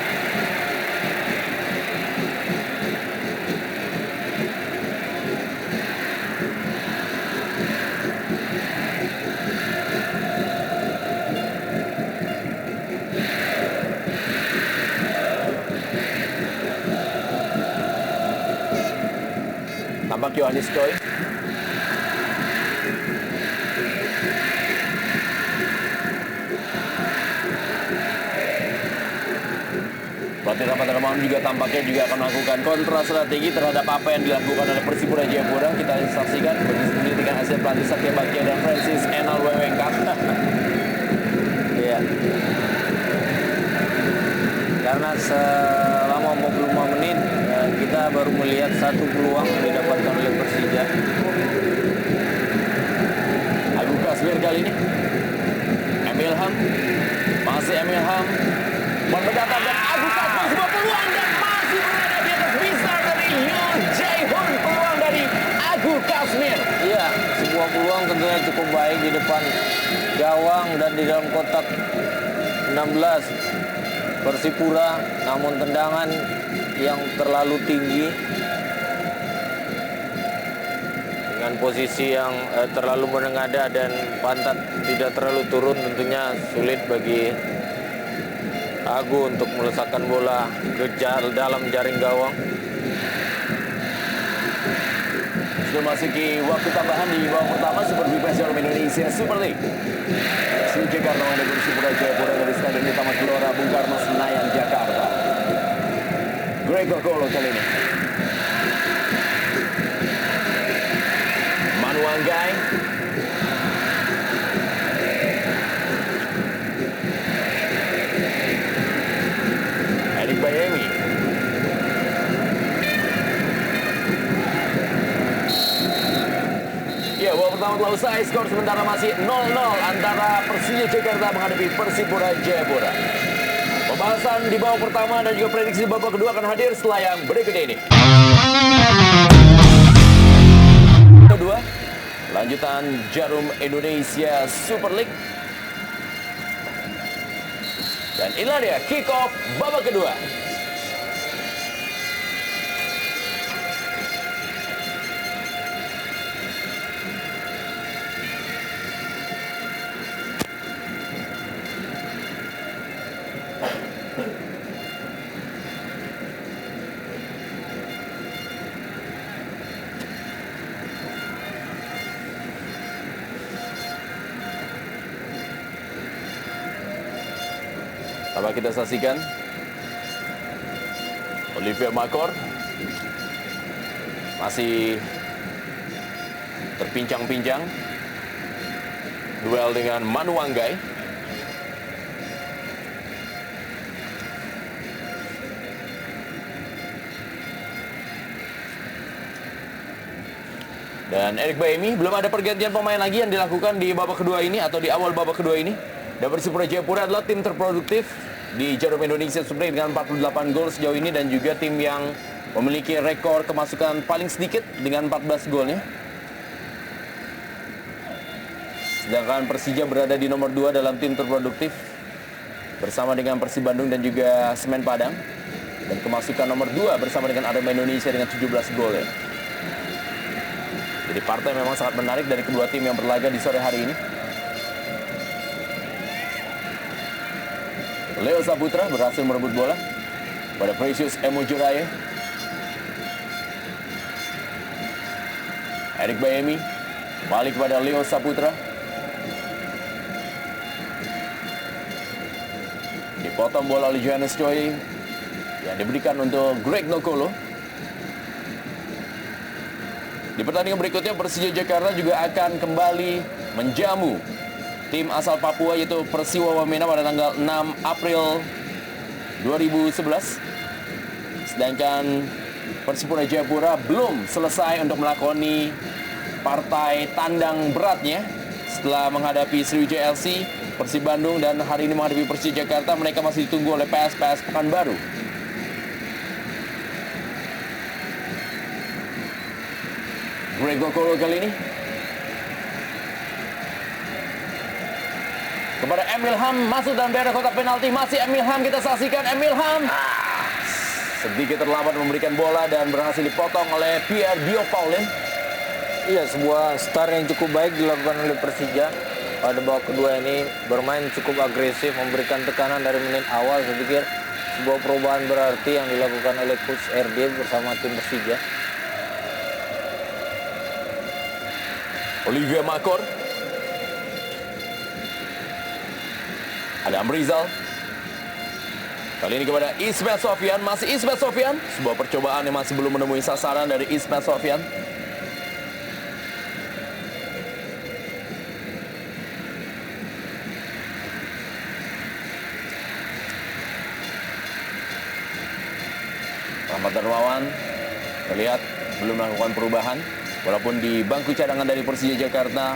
Tampak Yohanes Choi. Pelatih Ramadhan Rahman juga tampaknya juga akan melakukan kontra strategi terhadap apa yang dilakukan oleh Persipura Jayapura. Kita saksikan berdiskusi dengan hasil pelatih Satya Bagja dan Francis Enal Wewengka. Iya. Karena selama 45 menit kita baru melihat satu peluang yang didapatkan oleh Persija. Agung Kasbir kali ini. Emil Ham. Masih Emil Ham. Mendekatkan dan Agung Kasbir sebuah peluang dan masih berada di atas bisa dari Yoon Jae-hoon. Peluang dari Agung Kasbir. Iya, sebuah peluang tentunya cukup baik di depan gawang dan di dalam kotak 16 Persipura, namun tendangan yang terlalu tinggi dengan posisi yang terlalu menengada dan pantat tidak terlalu turun, tentunya sulit bagi Agu untuk melesakkan bola ke dalam jaring gawang. Sudah memasuki waktu tambahan di babak pertama Super Big Indonesia Super League. Persija Jakarta menghadapi Persipura Jayapura dari Stadion Utama Gelora Bung Karno Senayan, Jakarta. Gregor Kolo kali ini. Manu Anggai. Erik Bayemi. Ya, babak pertama telah usai, skor sementara masih 0-0 antara Persija Jakarta menghadapi Persipura Jayapura. Pembahasan di babak pertama dan juga prediksi babak kedua akan hadir setelah yang berikut ini. Kedua, lanjutan Jarum Indonesia Super League. Dan inilah dia kick off babak kedua. Coba kita saksikan Olivier Makor masih terpincang-pincang duel dengan Manu Anggai. Dan Erik Bayemi, belum ada pergantian pemain lagi yang dilakukan di babak kedua ini atau di awal babak kedua ini. Dan Persipura Jayapura adalah tim terproduktif di Jarum Indonesia Super League dengan 48 gol sejauh ini dan juga tim yang memiliki rekor kemasukan paling sedikit dengan 14 golnya. Sedangkan Persija berada di nomor 2 dalam tim terproduktif bersama dengan Persib Bandung dan juga Semen Padang. Dan kemasukan nomor 2 bersama dengan Arema Indonesia dengan 17 gol ya. Jadi partai memang sangat menarik dari kedua tim yang berlaga di sore hari ini. Leo Saputra berhasil merebut bola pada Precious Emo Juraya. Erik Bayemi balik kepada Leo Saputra. Dipotong bola oleh Yohanes Choi yang diberikan untuk Greg Nokolo. Di pertandingan berikutnya Persija Jakarta juga akan kembali menjamu tim asal Papua yaitu Persiwa Wamena pada tanggal 6 April 2011. Sedangkan Persipura Jayapura belum selesai untuk melakoni partai tandang beratnya setelah menghadapi Sriwijaya LC, Persib Bandung dan hari ini menghadapi Persija Jakarta. Mereka masih ditunggu oleh PSPS Pekanbaru. Greg Gokolo kali ini kepada Emil Ham, masuk dalam daerah kotak penalti. Masih Emil Ham, kita saksikan Emil Ham. Sedikit terlambat memberikan bola dan berhasil dipotong oleh Pierre Bio Paulin. Iya, sebuah start yang cukup baik dilakukan oleh Persija. Pada babak kedua ini bermain cukup agresif, memberikan tekanan dari menit awal. Saya pikir sebuah perubahan berarti yang dilakukan oleh Coach RD bersama tim Persija. Olivier Makor. Ada Amrizal. Kali ini kepada Ismail Sofyan. Masih Ismail Sofyan. Sebuah percobaan yang masih belum menemui sasaran dari Ismail Sofyan. Rahmat Darmawan terlihat belum melakukan perubahan. Walaupun di bangku cadangan dari Persija Jakarta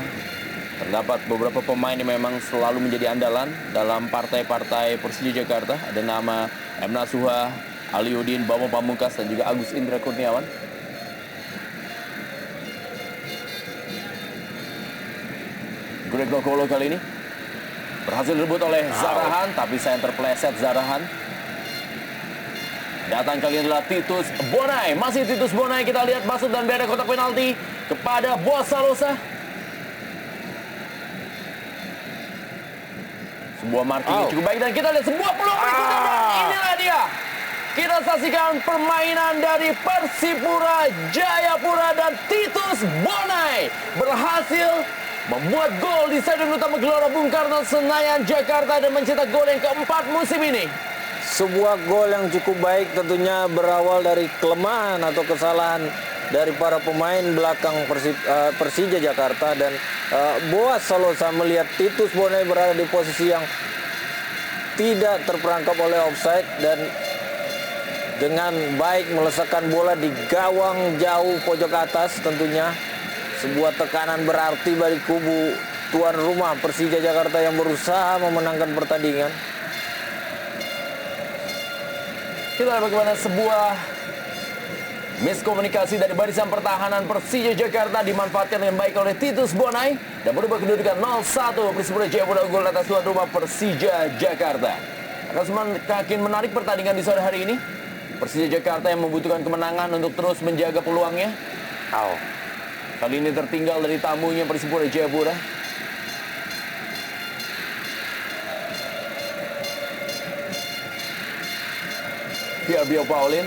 terdapat beberapa pemain yang memang selalu menjadi andalan dalam partai-partai Persija Jakarta. Ada nama M. Nasuha, Aliudin, Bambang Pamungkas, dan juga Agus Indra Kurniawan. Greg Lokolo kali ini berhasil direbut oleh Zarahan, tapi sayang terpeleset Zarahan. Datang kali ini adalah Titus Bonai. Masih Titus Bonai, kita lihat masuk dan daerah kotak penalti kepada Boas Salosa. Sebuah marking yang cukup baik dan kita lihat sebuah peluang berikutnya. Dan inilah dia. Kita saksikan permainan dari Persipura Jayapura dan Titus Bonai berhasil membuat gol di Stadion Utama Gelora Bung Karno Senayan Jakarta dan mencetak gol yang keempat musim ini. Sebuah gol yang cukup baik tentunya berawal dari kelemahan atau kesalahan dari para pemain belakang Persija Jakarta, dan Boas Salosa melihat Titus Bonai berada di posisi yang tidak terperangkap oleh offside dan dengan baik melesakkan bola di gawang jauh pojok atas. Tentunya sebuah tekanan berarti bagi kubu tuan rumah Persija Jakarta yang berusaha memenangkan pertandingan. Kita lihat bagaimana sebuah miskomunikasi dari barisan pertahanan Persija Jakarta dimanfaatkan dengan baik oleh Titus Bonai dan berubah kedudukan 0-1. Persipura Jayapura gol atas tuan rumah Persija Jakarta. Akan semakin menarik pertandingan di sore hari ini. Persija Jakarta yang membutuhkan kemenangan untuk terus menjaga peluangnya. Kali ini tertinggal dari tamunya Persipura Jayapura. Pierre Bio Paulin.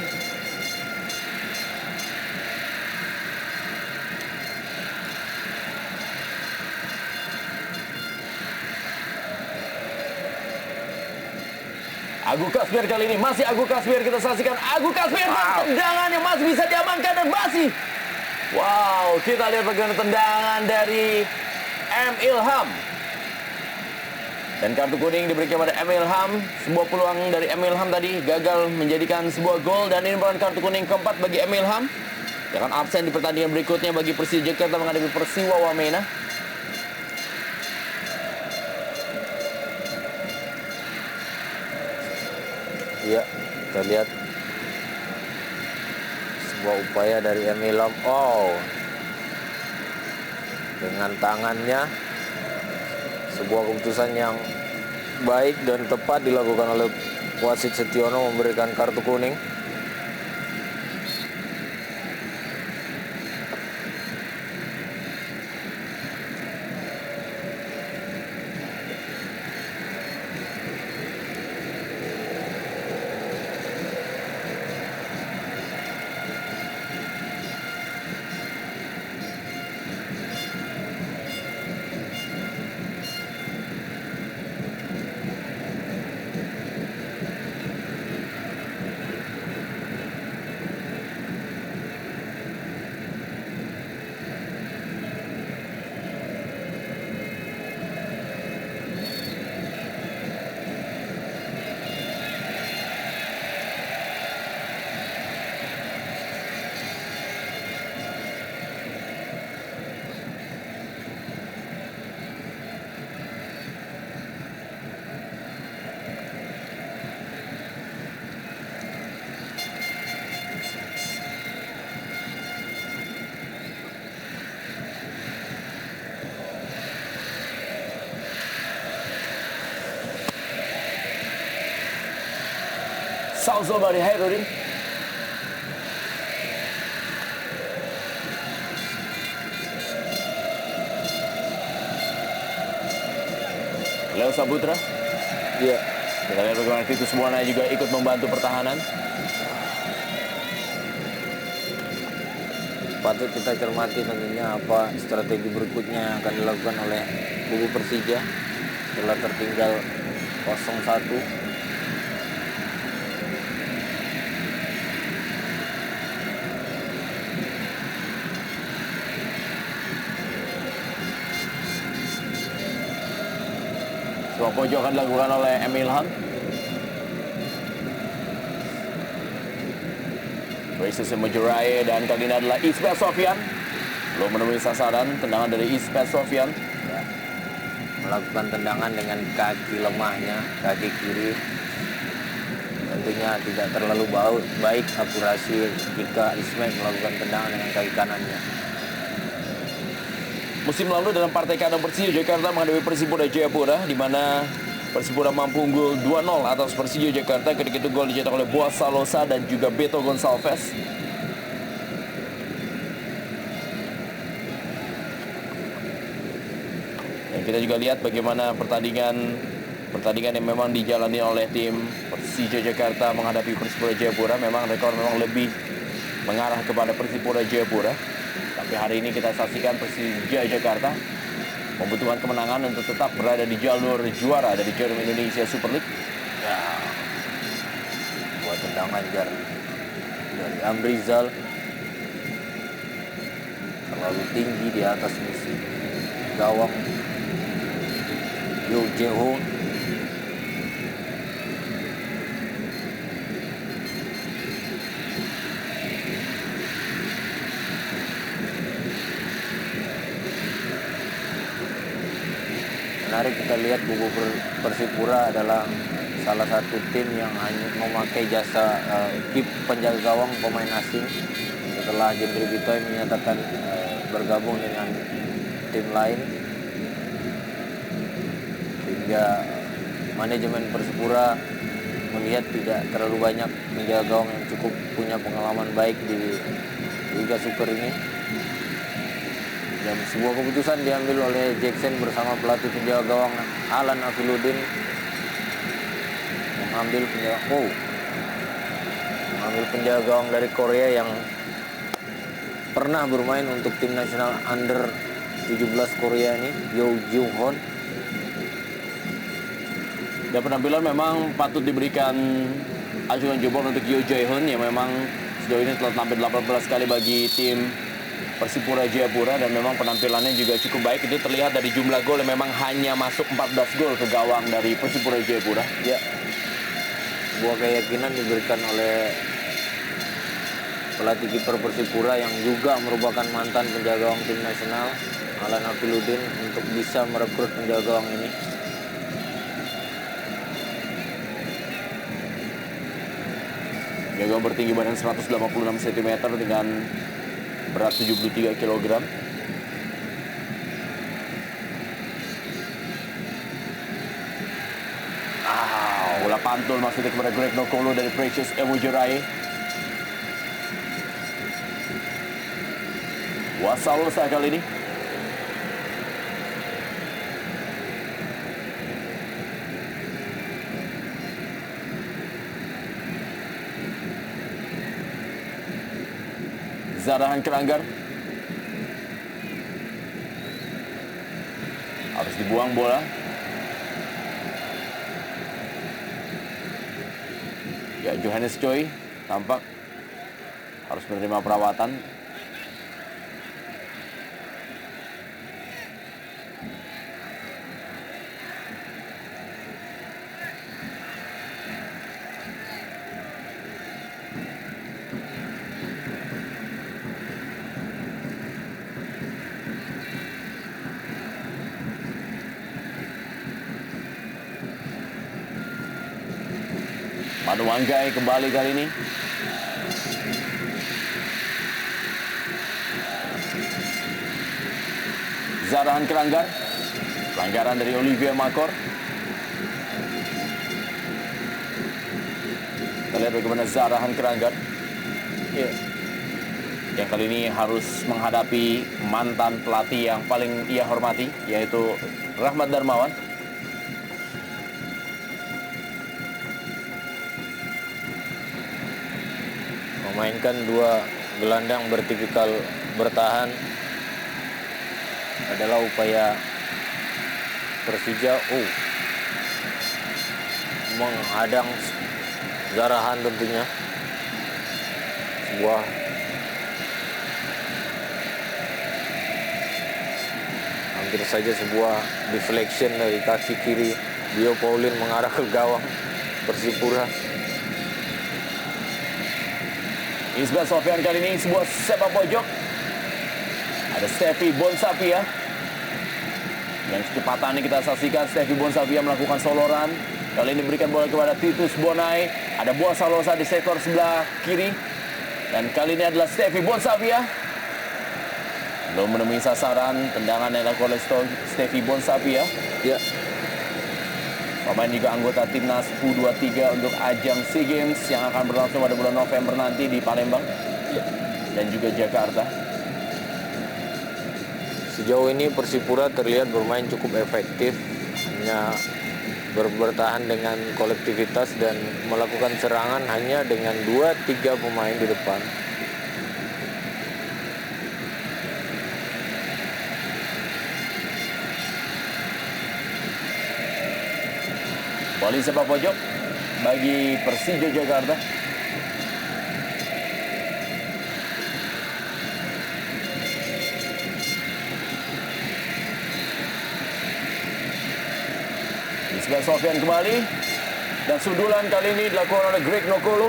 Agu Kasmir kali ini, masih Agu Kasmir, kita saksikan Agu Kasmir. Tendangan yang masih bisa diamankan dan masih. Wow, kita lihat bagaimana tendangan dari M. Ilham. Dan kartu kuning diberikan pada M. Ilham. Sebuah peluang dari M. Ilham tadi gagal menjadikan sebuah gol, dan ini merupakan kartu kuning keempat bagi M. Ilham. Dia akan absen di pertandingan berikutnya bagi Persija Jakarta menghadapi Persiwa Wamena. Ya, kita lihat sebuah upaya dari M. Ilham. Dengan tangannya, sebuah keputusan yang baik dan tepat dilakukan oleh wasit Setiono memberikan kartu kuning. Salzo dari Hairudin. Leo Saputra. Iya. Kita lihat bagaimana Titus Buana juga ikut membantu pertahanan. Patut kita cermati tentunya apa strategi berikutnya yang akan dilakukan oleh kubu Persija setelah tertinggal 0-1. Sebuah pojok akan dilakukan oleh M. Ilham. Braces Majurai dan kali ini adalah Ismet Sofian. Belum menemui sasaran, tendangan dari Ismet Sofian. Ya. Melakukan tendangan dengan kaki lemahnya, kaki kiri. Tentunya tidak terlalu baik akurasi jika Ismet melakukan tendangan dengan kaki kanannya. Musim lalu dalam partai kandang Persija Jakarta menghadapi Persipura Jayapura, di mana Persipura mampu unggul 2-0 atas Persija Jakarta ketika itu gol dicetak oleh Boas Salosa dan juga Beto Gonçalves. Dan kita juga lihat bagaimana pertandingan yang memang dijalani oleh tim Persija Jakarta menghadapi Persipura Jayapura. Memang rekor memang lebih mengarah kepada Persipura Jayapura. Tapi hari ini kita saksikan Persija Jakarta membutuhkan kemenangan untuk tetap berada di jalur juara dari Jarum Indonesia Super League. Ya, buat tendangan dari Amrizal terlalu tinggi di atas musuh gawang Yo Jae-hoon. Menarik kita lihat kubu Persipura adalah salah satu tim yang hanya memakai jasa penjaga gawang pemain asing setelah Jendri Bitoy menyatakan bergabung dengan tim lain, sehingga manajemen Persipura melihat tidak terlalu banyak penjaga gawang yang cukup punya pengalaman baik di Liga Super ini. Dan sebuah keputusan diambil oleh Jackson bersama pelatih penjaga gawang Alan Afiludin mengambil penjaga gawang dari Korea yang pernah bermain untuk tim nasional under 17 Korea ini, Yo Jung-hoon. Dan penampilan memang patut diberikan acungan jempol untuk Yo Jae-hoon yang memang sejauh ini telah tampil 18 kali bagi tim Persipura Jayapura dan memang penampilannya juga cukup baik. Itu terlihat dari jumlah gol yang memang hanya masuk 14 gol ke gawang dari Persipura Jayapura. Ya, sebuah keyakinan diberikan oleh pelatih kiper Persipura yang juga merupakan mantan penjaga gawang tim nasional, Alan Afiludin, untuk bisa merekrut penjaga gawang ini. Penjaga gawang bertinggi badan 186 cm dengan berat 73 kg. Bola pantul maksudnya kepada Greg Nokolo dari Precious Emujirai. Wasalosa kali ini. Zarahan Keranggar. Harus dibuang bola. Ya, Johannes Choi tampak harus menerima perawatan. Manu Wanggai kembali kali ini. Zarahan Keranggar. Pelanggaran dari Olivier Makor. lihat bagaimana Zarahan Keranggan. Iya. Yang kali ini harus menghadapi mantan pelatih yang paling ia hormati, yaitu Rahmat Darmawan. Memainkan dua gelandang bertipikal bertahan adalah upaya Persija menghadang Zarahan tentunya. Hampir saja sebuah deflection dari kaki kiri Bio Pauline mengarah ke gawang Persipura. Isbah Sofyan kali ini sebuah sepak pojok. Ada Steffi Bonsapia. Yang kecepatannya kita saksikan, Steffi Bonsapia melakukan soloran. Kali ini berikan bola kepada Titus Bonai. Ada Boa Salosa di sektor sebelah kiri. Dan kali ini adalah Steffi Bonsapia. Belum menemui sasaran, tendangan yang dilakukan oleh Steffi Bonsapia. Ya. Pemain juga anggota timnas U23 untuk ajang SEA Games yang akan berlangsung pada bulan November nanti di Palembang dan juga Jakarta. Sejauh ini Persipura terlihat bermain cukup efektif, hanya bertahan dengan kolektivitas dan melakukan serangan hanya dengan 2-3 pemain di depan. Volley sepak pojok bagi Persija Jakarta. Isbah Sofyan kembali. Dan sundulan kali ini dilakukan oleh Greg Nokolo.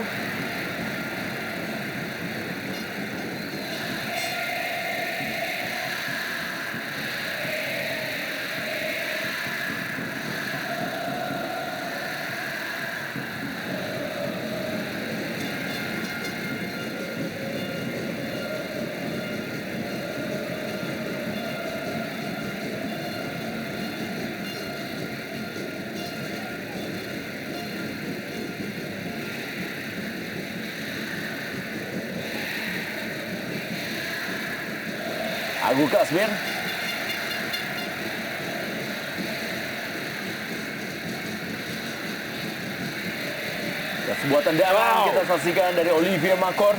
Agu Kasmir. Dan sebuah tendangan kita saksikan dari Olivier Makor.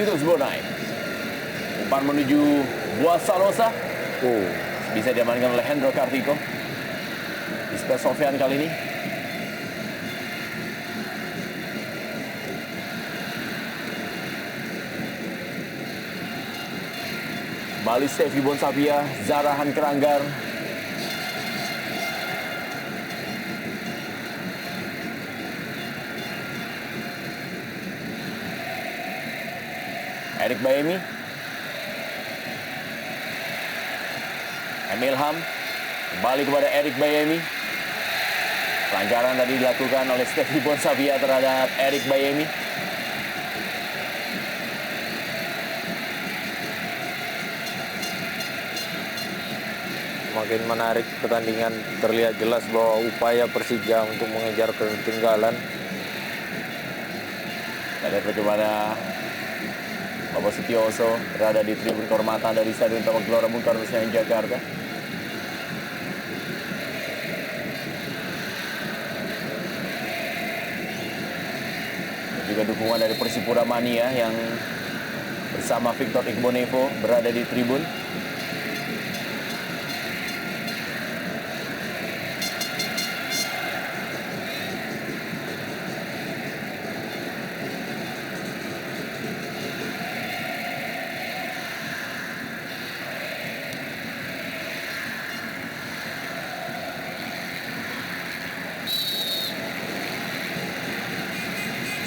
Titus Bonai. Umpan menuju Boa Salosa. Bisa diamankan oleh Hendro Kartiko. Isbah Sofyan kali ini. Kembali Steffi Bonsapia, Zarahan Keranggar. Erik Bayemi. Emilham. Kembali kepada Erik Bayemi. Pelanggaran tadi dilakukan oleh Steffi Bonsapia terhadap Erik Bayemi. Makin menarik pertandingan, terlihat jelas bahwa upaya Persija untuk mengejar ketertinggalan. Kita lihat bagaimana Bapak Sutioso berada di tribun kehormatan dari Stadion Utama Gelora Bung Karno Senayan, Jakarta. Dan juga dukungan dari Persipura Mania yang bersama Victor Igbonevo berada di tribun.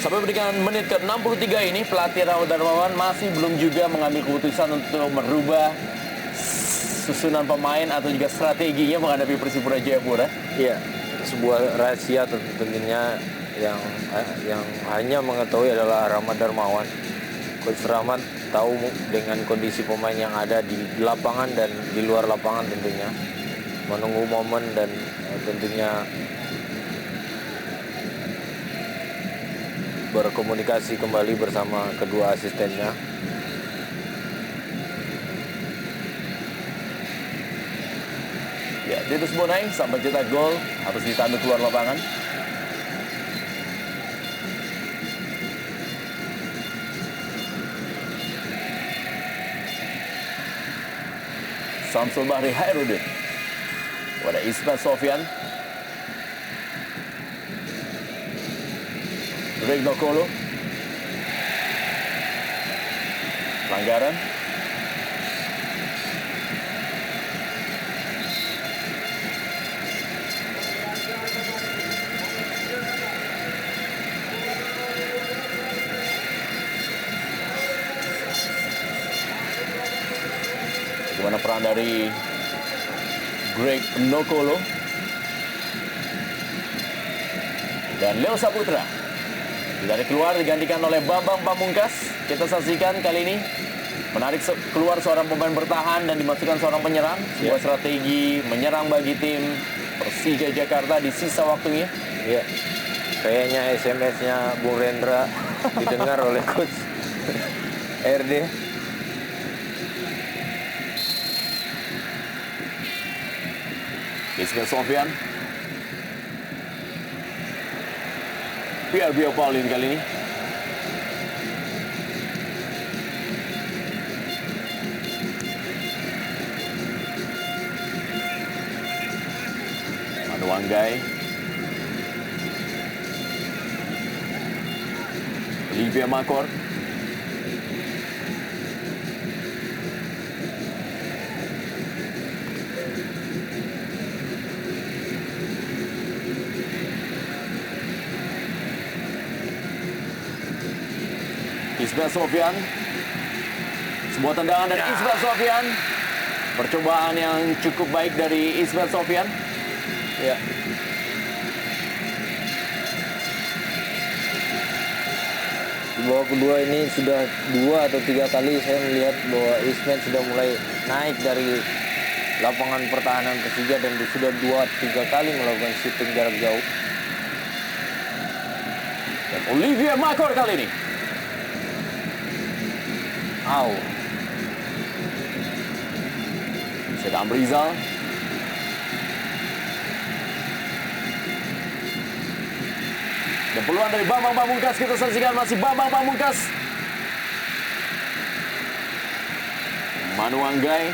Sampai berikan menit ke-63 ini, pelatih Rahmat Darmawan masih belum juga mengambil keputusan untuk merubah susunan pemain atau juga strateginya menghadapi Persipura Jayapura. Iya, sebuah rahasia tentunya yang hanya mengetahui adalah Rahmat Darmawan. Coach Rahmat tahu dengan kondisi pemain yang ada di lapangan dan di luar lapangan tentunya. Menunggu momen dan tentunya berkomunikasi kembali bersama kedua asistennya. Ya, Titus Bonai sampai cetak gol harus ditanduk keluar lapangan. Samsul Bahri Hairudin. Pada Ismet Sofyan. Greg Nokolo. Pelanggaran. Bagaimana peran dari Greg Nokolo dan Leo Saputra. Dari keluar digantikan oleh Bambang Pamungkas. Kita saksikan kali ini menarik keluar seorang pemain bertahan dan dimasukkan seorang penyerang. Sebuah strategi menyerang bagi tim Persija Jakarta di sisa waktunya. Ya, kayaknya SMS-nya Bung Rendra didengar oleh Coach RD. Ismail Sofyan. Pierre Bio Paulin kali ini. Manu Anggai. Olivia Makor. Ismail Sofyan. Sebuah tendangan dari Ismail Sofyan. Percobaan yang cukup baik dari Ismail Sofyan. Ya. Di babak kedua ini sudah 2 atau 3 kali saya melihat bahwa Ismet sudah mulai naik dari lapangan pertahanan Persija dan sudah 2-3 kali melakukan shooting jarak jauh. Dan Olivia Makor kali ini. Sedang Rizal. Dan peluang dari Bambang Pamungkas, kita saksikan masih Bambang Pamungkas. Manu Anggai.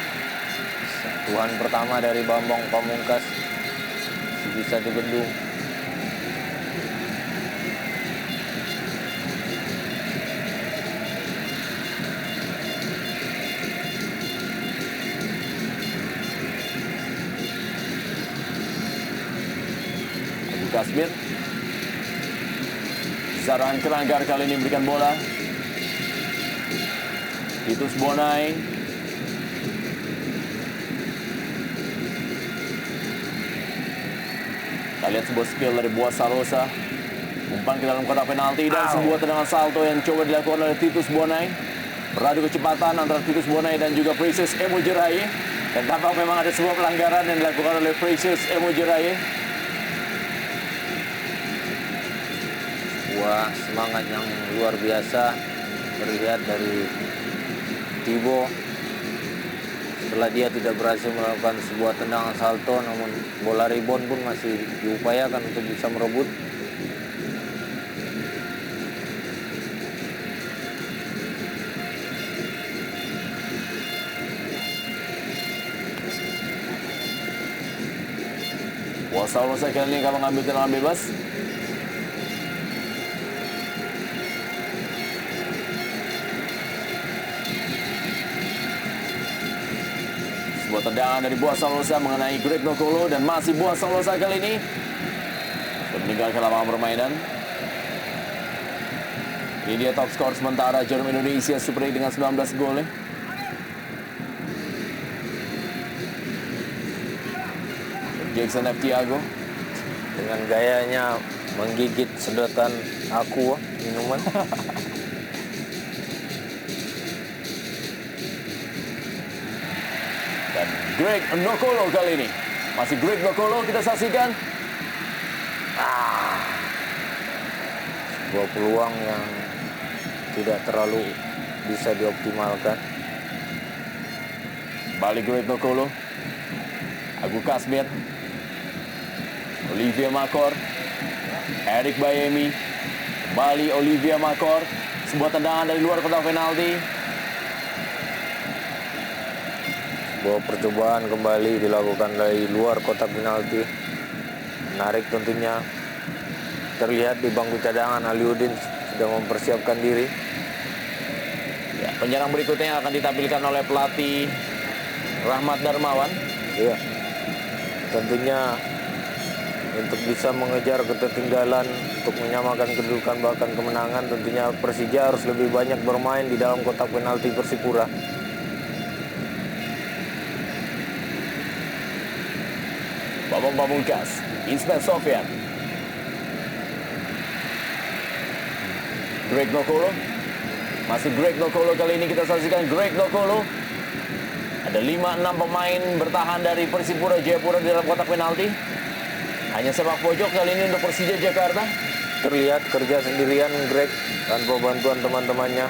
Sentuhan pertama dari Bambang Pamungkas bisa dibendung. Kasmir. Zarahan Keranggar kali ini memberikan bola. Titus Bonai. Kita lihat sebuah skill dari Boas Salosa. Umpan ke dalam kotak penalti dan sebuah tendangan salto yang coba dilakukan oleh Titus Bonai. Beradu kecepatan antara Titus Bonai dan juga Precious Emo Jeraye. Dan tampak memang ada sebuah pelanggaran yang dilakukan oleh Precious Emo Jeraye. Wah, semangat yang luar biasa terlihat dari Tibo. Setelah dia tidak berhasil melakukan sebuah tendangan salto, namun bola rebound pun masih diupayakan untuk bisa merebut. Wasalosa kali ini akan mengambil tendangan bebas. Sebuah tendangan dari Boas Salosa mengenai Greg Nokolo dan masih Boas Salosa kali ini meninggalkan lapangan permainan. Ini dia top skor sementara jarum Indonesia Super League dengan 19 gol ya. Jackson F. Tiago dengan gayanya menggigit sedotan aqua minuman. Dan Greg Nokolo kali ini. Masih Greg Nokolo kita saksikan. Sebuah peluang yang tidak terlalu bisa dioptimalkan. Balik Greg Nokolo. Agu Kasmir. Olivia Makor. Erik Bayemi. Kembali Olivia Makor. Sebuah tendangan dari luar kotak penalti. Sebuah percobaan kembali dilakukan dari luar kotak penalti. Menarik tentunya. Terlihat di bangku cadangan Aliuddin sudah mempersiapkan diri. Ya, penyerang berikutnya yang akan ditampilkan oleh pelatih Rahmat Darmawan. Ya, tentunya untuk bisa mengejar ketertinggalan, untuk menyamakan kedudukan bahkan kemenangan, tentunya Persija harus lebih banyak bermain di dalam kotak penalti Persipura. Bambang Pamungkas, Ismail Sofyan, Greg Nokolo. Masih Greg Nokolo kali ini kita saksikan Greg Nokolo. Ada 5-6 pemain bertahan dari Persipura Jayapura di dalam kotak penalti. Hanya sepak pojok kali ini untuk Persija Jakarta. Terlihat kerja sendirian Greg tanpa bantuan teman-temannya.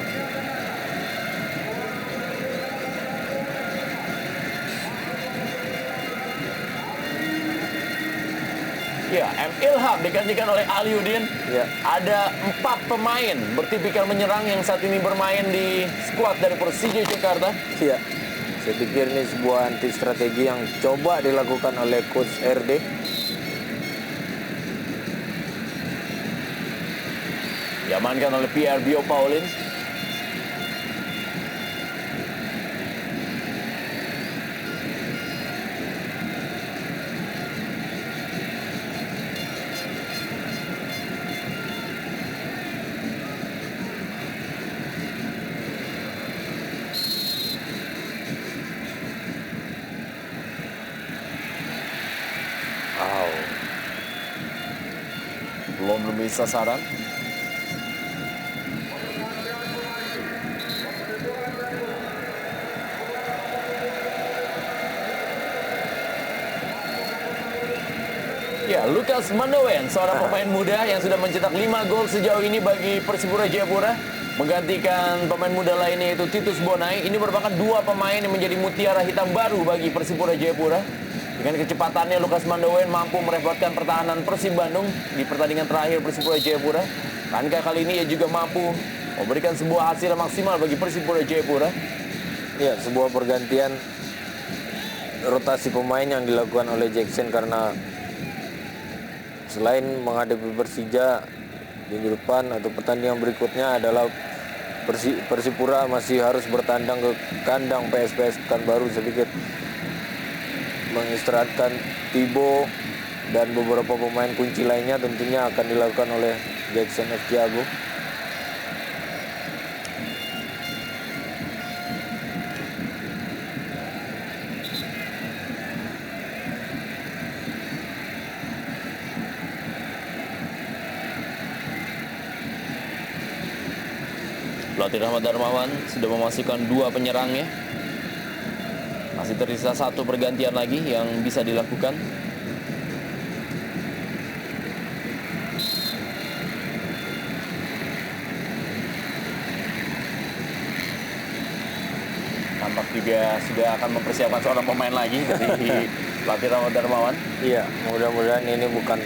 Ya, M. Ilham digantikan oleh Aliuddin. Ya. Ada 4 pemain bertipikal menyerang yang saat ini bermain di skuad dari Persija Jakarta. Ya, saya pikir ini sebuah anti strategi yang coba dilakukan oleh Coach RD. Diamankan oleh Pierre Bio Paulin. Belum lebih sasaran. Ya, Lukas Mandowen, seorang pemain muda yang sudah mencetak 5 gol sejauh ini bagi Persipura Jayapura, menggantikan pemain muda lainnya yaitu Titus Bonai. Ini merupakan 2 pemain yang menjadi mutiara hitam baru bagi Persipura Jayapura. Dengan kecepatannya, Lukas Mandowen mampu merepotkan pertahanan Persib Bandung di pertandingan terakhir Persipura Jayapura. Tankah kali ini ia juga mampu memberikan sebuah hasil maksimal bagi Persipura Jayapura. Ya, sebuah pergantian rotasi pemain yang dilakukan oleh Jackson karena selain menghadapi Persija minggu depan atau pertandingan berikutnya adalah Persipura masih harus bertandang ke kandang PSPS Pekanbaru. Sedikit mengistirahatkan Tibo dan beberapa pemain kunci lainnya tentunya akan dilakukan oleh Jackson F. Tiago. Pelatih Rahmat Darmawan sudah memasukkan 2 penyerangnya. Masih tersisa 1 pergantian lagi yang bisa dilakukan. Tampak juga sudah akan mempersiapkan seorang pemain lagi dari pelatih Rahmat Darmawan. Iya, mudah-mudahan ini bukan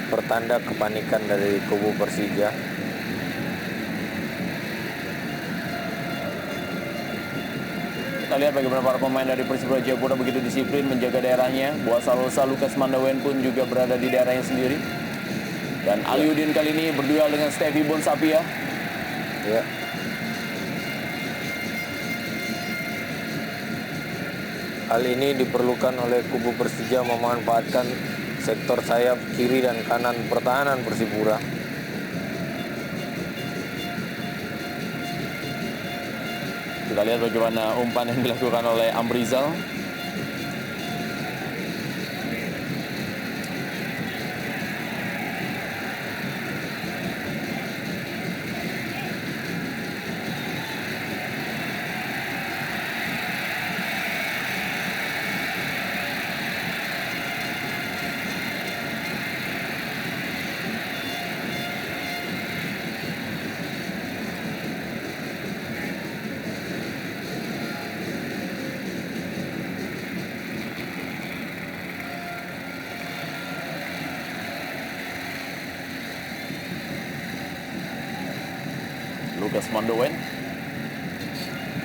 pertanda kepanikan dari kubu Persija. Kita lihat bagaimana para pemain dari Persipura Jayapura begitu disiplin menjaga daerahnya. Buat Salosa, Lukas Mandowen pun juga berada di daerahnya sendiri. Dan Aliuddin kali ini berduel dengan Stevie Bonsapia. Ya. Hal ini diperlukan oleh kubu Persija memanfaatkan sektor sayap kiri dan kanan pertahanan Persipura. Kita lihat bagaimana umpan yang dilakukan oleh Amrizal. Lukas Mandowen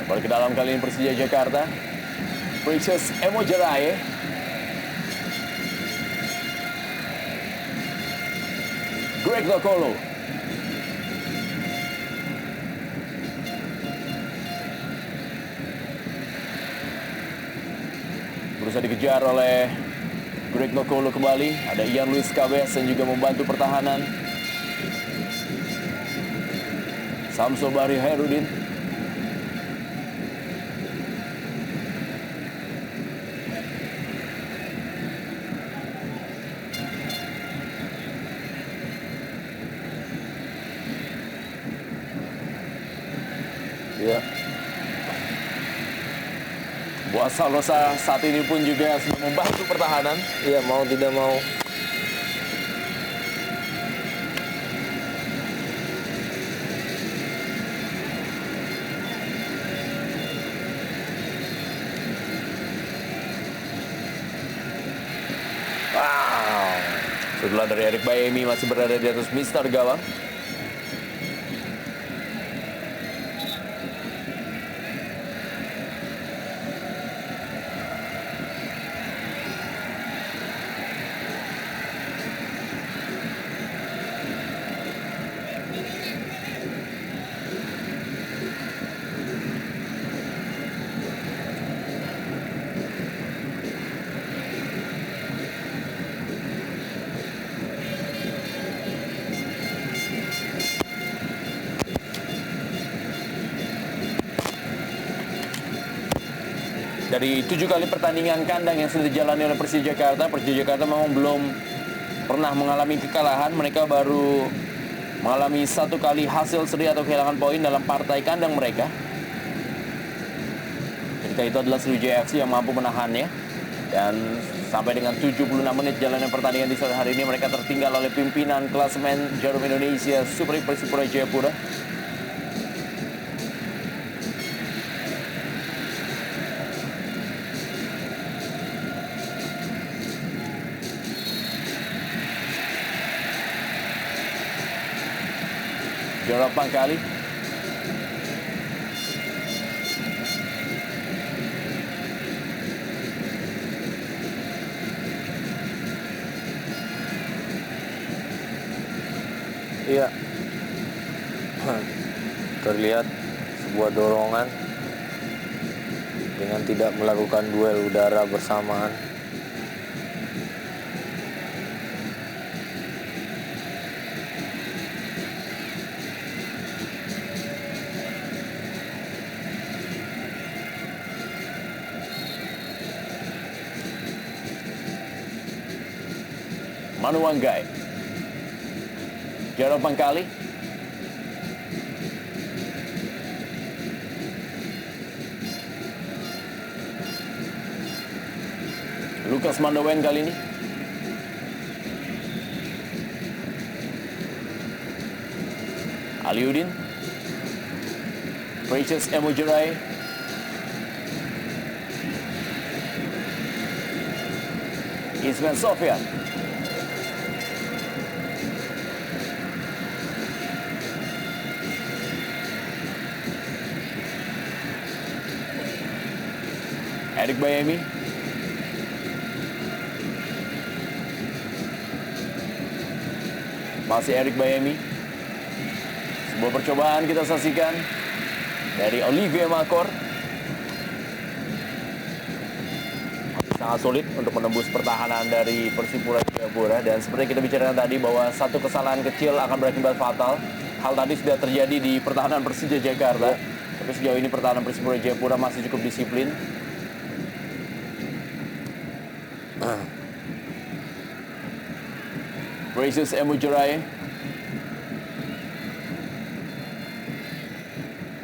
kembali ke dalam, kali ini Persija Jakarta. Precious Emojarai. Greg Lokolo. Berusaha dikejar oleh Greg Lokolo kembali. Ada Ian Luis Cabes yang juga membantu pertahanan. Samsul Bahri Hairudin. Ya. Boas Salosa saat ini pun juga sudah membantu pertahanan. Iya, mau tidak mau. Wow. Setelah dari Erik Bayemi masih berada di atas Mister gawang. Dari 7 kali pertandingan kandang yang sudah dijalani oleh Persija Jakarta memang belum pernah mengalami kekalahan. Mereka baru mengalami 1 kali hasil seri atau kehilangan poin dalam partai kandang mereka. Ketika itu adalah Sriwijaya FC yang mampu menahannya. Dan sampai dengan 76 menit jalanan pertandingan di sore hari ini, mereka tertinggal oleh pimpinan klasemen Jarum Indonesia Super League Persipura Jayapura. Jorok Pangkali. Iya. Terlihat sebuah dorongan dengan tidak melakukan duel udara bersamaan. Manu Wanggai. Jorok Pangkali. Lukas Mandowen kali ini. Aliudin. Precious Emojarai. Ismail Sofyan. Erik Bayemi. Masih Erik Bayemi. Sebuah percobaan kita saksikan dari Olivier Makor. Sangat sulit untuk menembus pertahanan dari Persipura Jayapura. Dan seperti kita bicarakan tadi bahwa satu kesalahan kecil akan berakibat fatal. Hal tadi sudah terjadi di pertahanan Persija Jakarta. Tapi sejauh ini pertahanan Persipura Jayapura masih cukup disiplin. Precious Emujurai,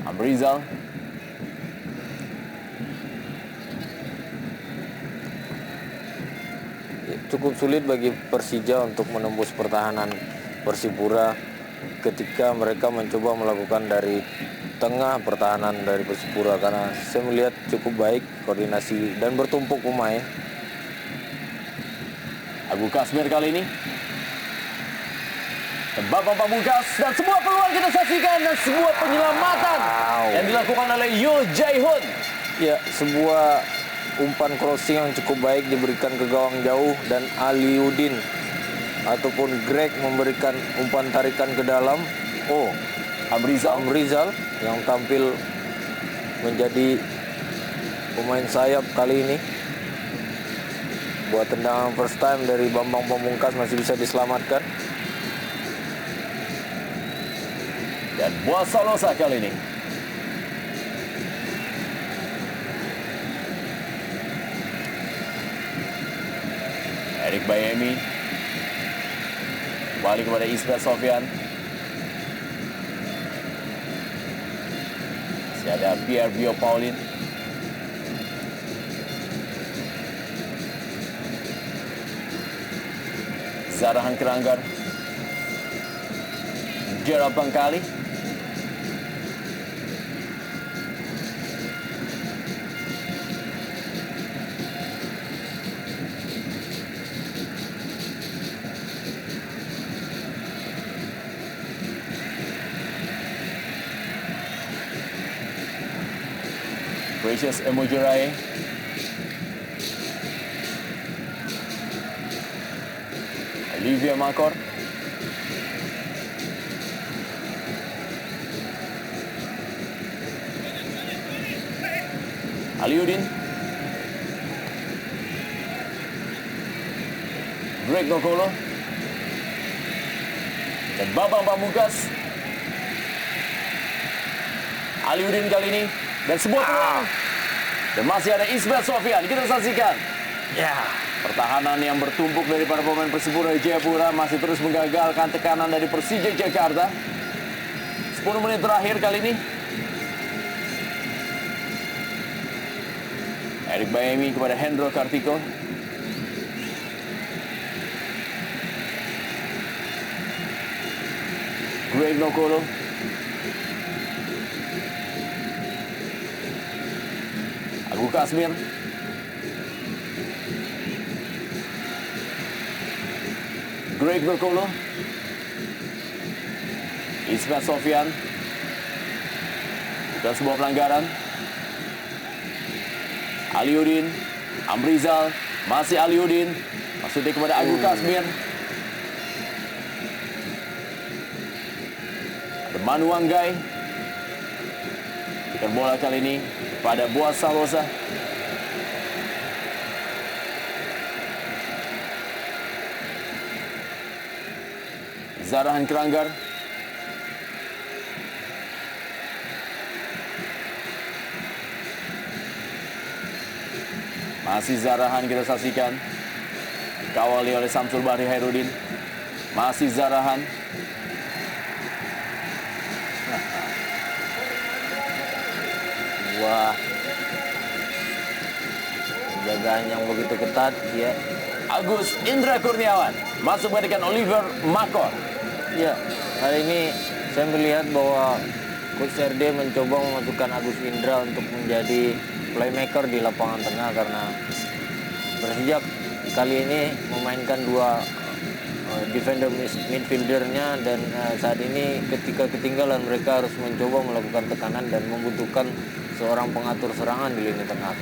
Amrizal, cukup sulit bagi Persija untuk menembus pertahanan Persipura ketika mereka mencoba melakukan dari tengah pertahanan dari Persipura, karena saya melihat cukup baik koordinasi dan bertumpuk pemain. Agung Kasmir kali ini. Babak pamungkas dan sebuah peluang kita saksikan dan sebuah penyelamatan yang dilakukan oleh Yo Jae-hoon. Ya, sebuah umpan crossing yang cukup baik diberikan ke gawang jauh dan Aliuddin ataupun Greg memberikan umpan tarikan ke dalam. Oh, Amrizal yang tampil menjadi pemain sayap kali ini. Buat tendangan first time dari Bambang Pamungkas masih bisa diselamatkan. Dan Boa Salosa kali ini. Erik Bayemi. Balik kepada Isra Sofyan. Masih ada Pierre Bio Paulin. Zarahan Keranggar. Gerald Bangkali. Precious Emujurai. Olivia Makor. Aliuddin. Greg Nokolo. Dan Bambang Pamungkas. Aliuddin kali ini. Dan sebuah peluang. Dan masih ada Ismail Sofyan. Kita saksikan. Ya, pertahanan yang bertumpuk dari para pemain Persipura Jayapura masih terus menggagalkan tekanan dari Persija Jakarta. 10 menit terakhir kali ini. Erik Bayemi kepada Hendro Kartiko. Greg Nokolo. Agung Kasmir. Greg Nokolo. Ismail Sofyan. Bukan sebuah pelanggaran. Aliuddin. Amrizal. Masih Aliuddin. Maksudnya kepada Agung Kasmir. Ada Manu Wanggai. Dan bola kali ini pada Boa Salosa. Zarahan Keranggar. Masih Zarahan kita saksikan. Dikawali oleh Samsul Bahri Hairudin. Masih Zarahan. Wah, penjagaan yang begitu ketat ya. Agus Indra Kurniawan masuk menggantikan Oliver Makor. Ya, hari ini saya melihat bahwa Coach RD mencoba memasukkan Agus Indra untuk menjadi playmaker di lapangan tengah, karena Persija kali ini memainkan dua defender midfieldernya, dan saat ini ketika ketinggalan mereka harus mencoba melakukan tekanan dan membutuhkan seorang pengatur serangan di lini tengah.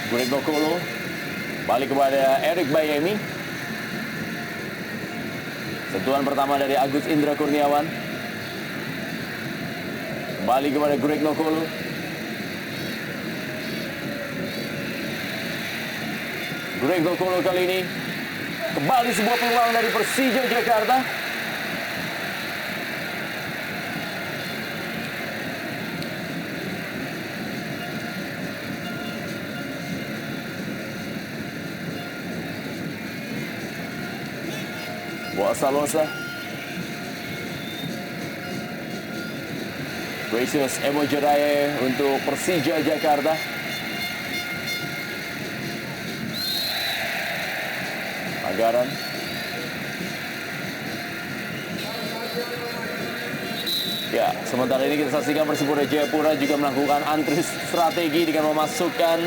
Greg Nokolo balik kepada Erik Bayemi. Sentuhan pertama dari Agus Indra Kurniawan. Kembali kepada Greg Nokolo. Greg Nokolo kali ini Kembali sebuah peluang dari Persija Jakarta. Boa Salosa. Gracious Emo Jeraye untuk Persija Jakarta. Anggaran. Ya, sementara ini kita saksikan Persipura Jayapura juga melakukan antri strategi dengan memasukkan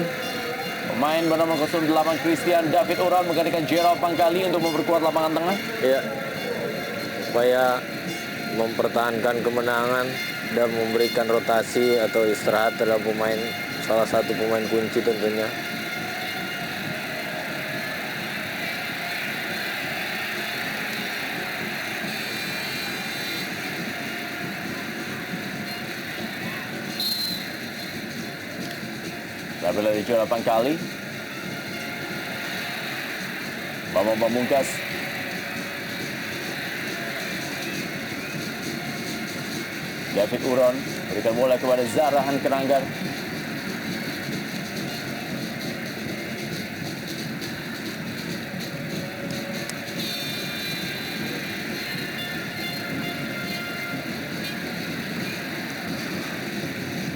pemain bernama 08 Christian David Uran menggantikan Gerald Pangkali untuk memperkuat lapangan tengah. Ya, supaya mempertahankan kemenangan dan memberikan rotasi atau istirahat terhadap salah satu pemain kunci tentunya. Tapi dari Gerald Pangkali. Bambang Pamungkas. David Uron berikan bola kepada Zarahan Keranggar.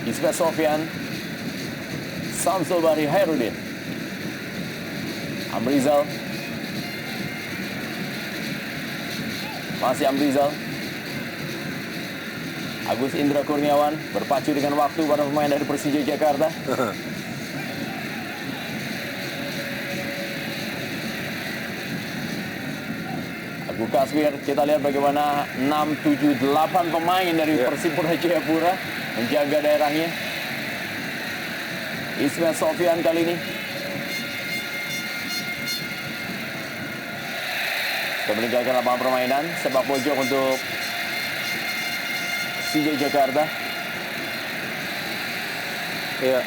Ismet Sofyan. Samsul Bahri Hairudin. Amrizal. Masih Amrizal. Agus Indra Kurniawan berpacu dengan waktu pada pemain dari Persija Jakarta. Agu Kasmir, kita lihat bagaimana 6, 7, 8 pemain dari Persipura Jayapura menjaga daerahnya. Ismet Sofyan kali ini. Kita meninggalkan lapangan permainan. Sepak pojok untuk Persija Jakarta. Ya.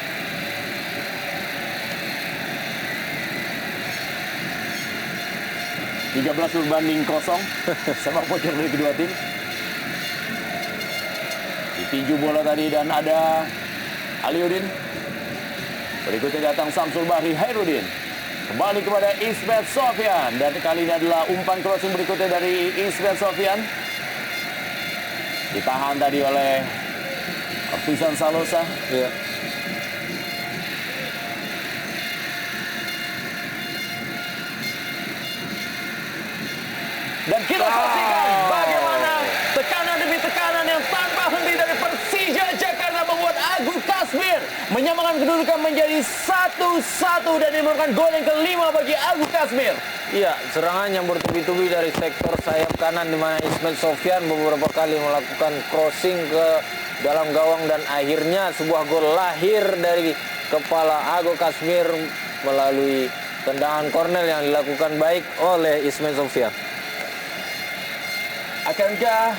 (13 berbanding 0). Sepak pojok dari kedua tim. Ditinju bola tadi dan ada Aliudin. Berikutnya datang Samsul Bahri Hairudin. Kembali kepada Ismet Sofyan. Dan kali ini adalah umpan crossing berikutnya dari Ismet Sofyan. Ditahan tadi oleh Artisan Salosa. Ya. Dan kita saksikan bagaimana tekanan demi tekanan yang tanpa henti dari Persija Jakarta membuat Agu Kasmir menyamakan kedudukan menjadi 1-1 dan merupakan gol yang kelima bagi Agu Kasmir. Iya, serangan yang bertubi-tubi dari sektor sayap kanan di mana Ismet Sofyan beberapa kali melakukan crossing ke dalam gawang dan akhirnya sebuah gol lahir dari kepala Agu Kasmir melalui tendangan korner yang dilakukan baik oleh Ismet Sofyan. Akankah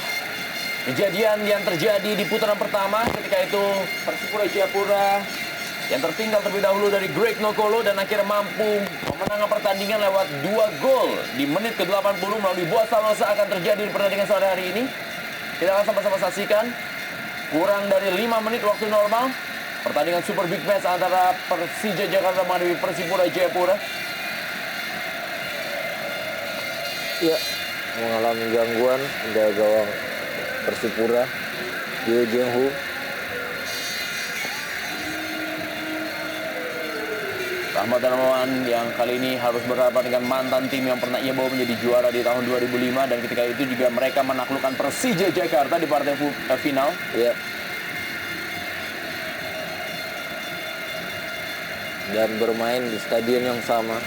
kejadian yang terjadi di putaran pertama ketika itu Persipura Jayapura yang tertinggal terlebih dahulu dari Greg Nokolo dan akhirnya mampu memenangkan pertandingan lewat 2 gol di menit ke-80 melalui Boa Salosa akan terjadi di pertandingan sore hari ini? Kita akan sama-sama saksikan. Kurang dari 5 menit waktu normal, pertandingan super big match antara Persija Jakarta menghadapi Persipura Jayapura. Ya, mengalami gangguan dari gawang Persipura, Yeo Jeng-hu. Rahmat Darmawan yang kali ini harus berhadapan dengan mantan tim yang pernah ia bawa menjadi juara di tahun 2005 dan ketika itu juga mereka menaklukkan Persija Jakarta di partai final. Ya. Dan bermain di stadion yang sama.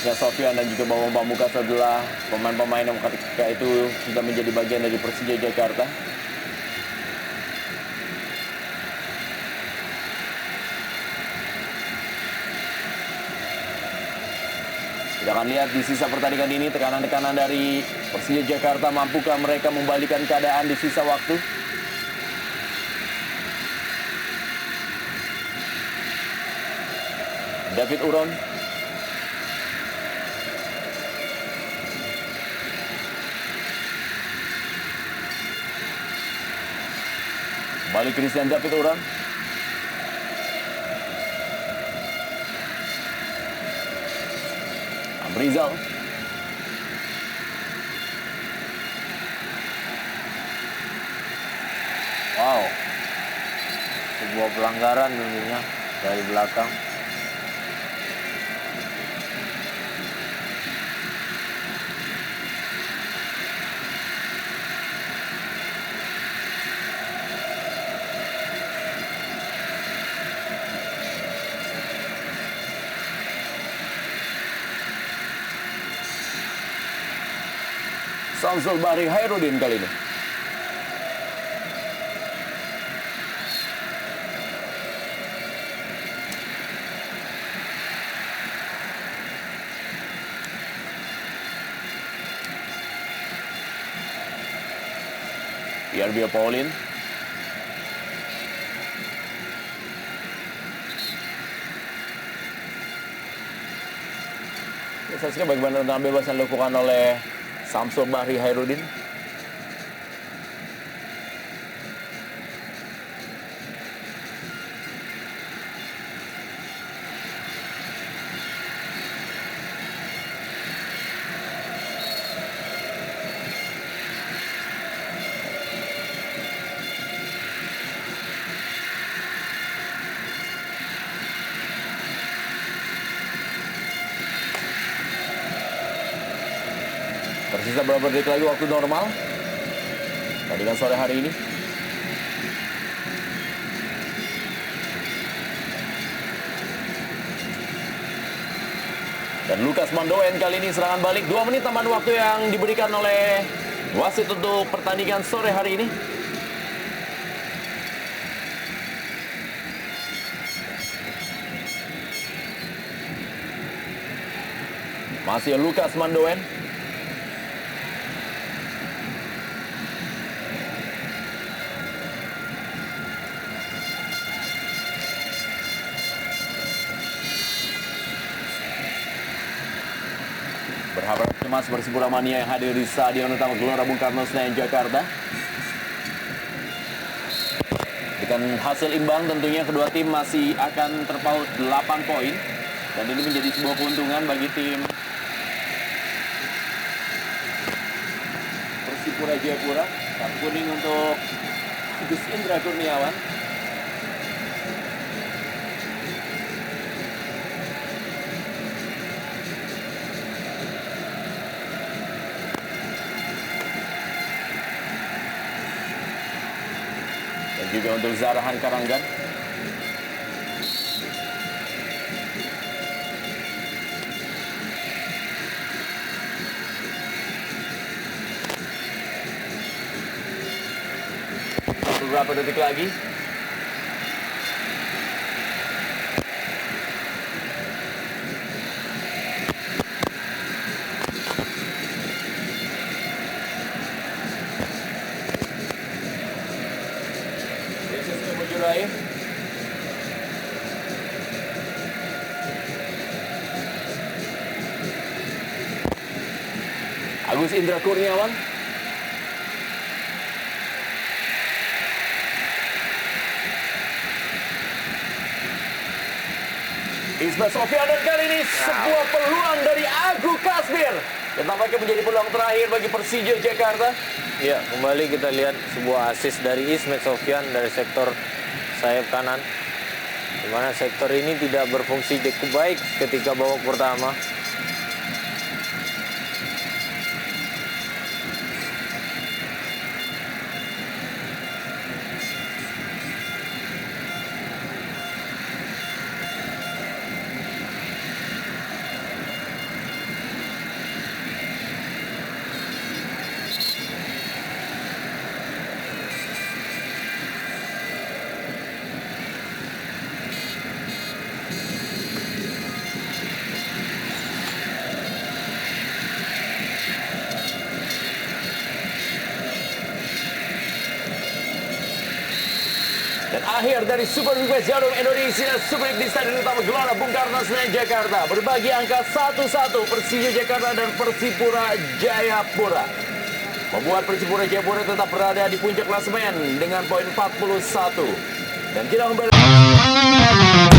Sofyan dan juga Bambang Pamungkas adalah pemain-pemain yang ketika itu sudah menjadi bagian dari Persija Jakarta. Kita akan lihat di sisa pertandingan ini tekanan-tekanan dari Persija Jakarta, mampukah mereka membalikan keadaan di sisa waktu? David Uron. Kembali Christian David Uron. Amrizal. Wow, sebuah pelanggaran tentunya dari belakang. Samsul Bahri Hairudin kali ini. Yerbio Paulin. Saksikan bagaimana tendangan bebas yang dilakukan oleh Samsul Bahri Hairudin. Tersisa beberapa detik lagi waktu normal pertandingan sore hari ini. Dan Lukas Mandoen kali ini serangan balik 2 menit tambahan waktu yang diberikan oleh wasit untuk pertandingan sore hari ini. Masih Lukas Mandoen. Berharap cemas Persipura Mania yang hadir di Stadion Utama Gelora Bung Karno Senayan, Jakarta. Dengan hasil imbang tentunya kedua tim masih akan terpaut 8 poin. Dan ini menjadi sebuah keuntungan bagi tim Persipura Jayapura. Kartu kuning untuk Gus Indra Kurniawan. Dan juga untuk Zarahan Karanggan. Beberapa detik lagi. Yesus Kemujurai. Agus Indra Kurniawan. Ismet Sofyan, dan kali ini sebuah peluang dari Agu Kasbir yang tampaknya menjadi peluang terakhir bagi Persija Jakarta. Ya, kembali kita lihat sebuah assist dari Ismet Sofyan dari sektor sayap kanan. Di mana sektor ini tidak berfungsi cukup baik ketika babak pertama. Dan akhir dari Super Request Jarum Indonesia Super League di Stadion Utama Gelora Bung Karno Senayan Jakarta. Berbagi angka 1-1 Persija Jakarta dan Persipura Jayapura. Membuat Persipura Jayapura tetap berada di puncak klasemen dengan poin 41. Dan kita kembali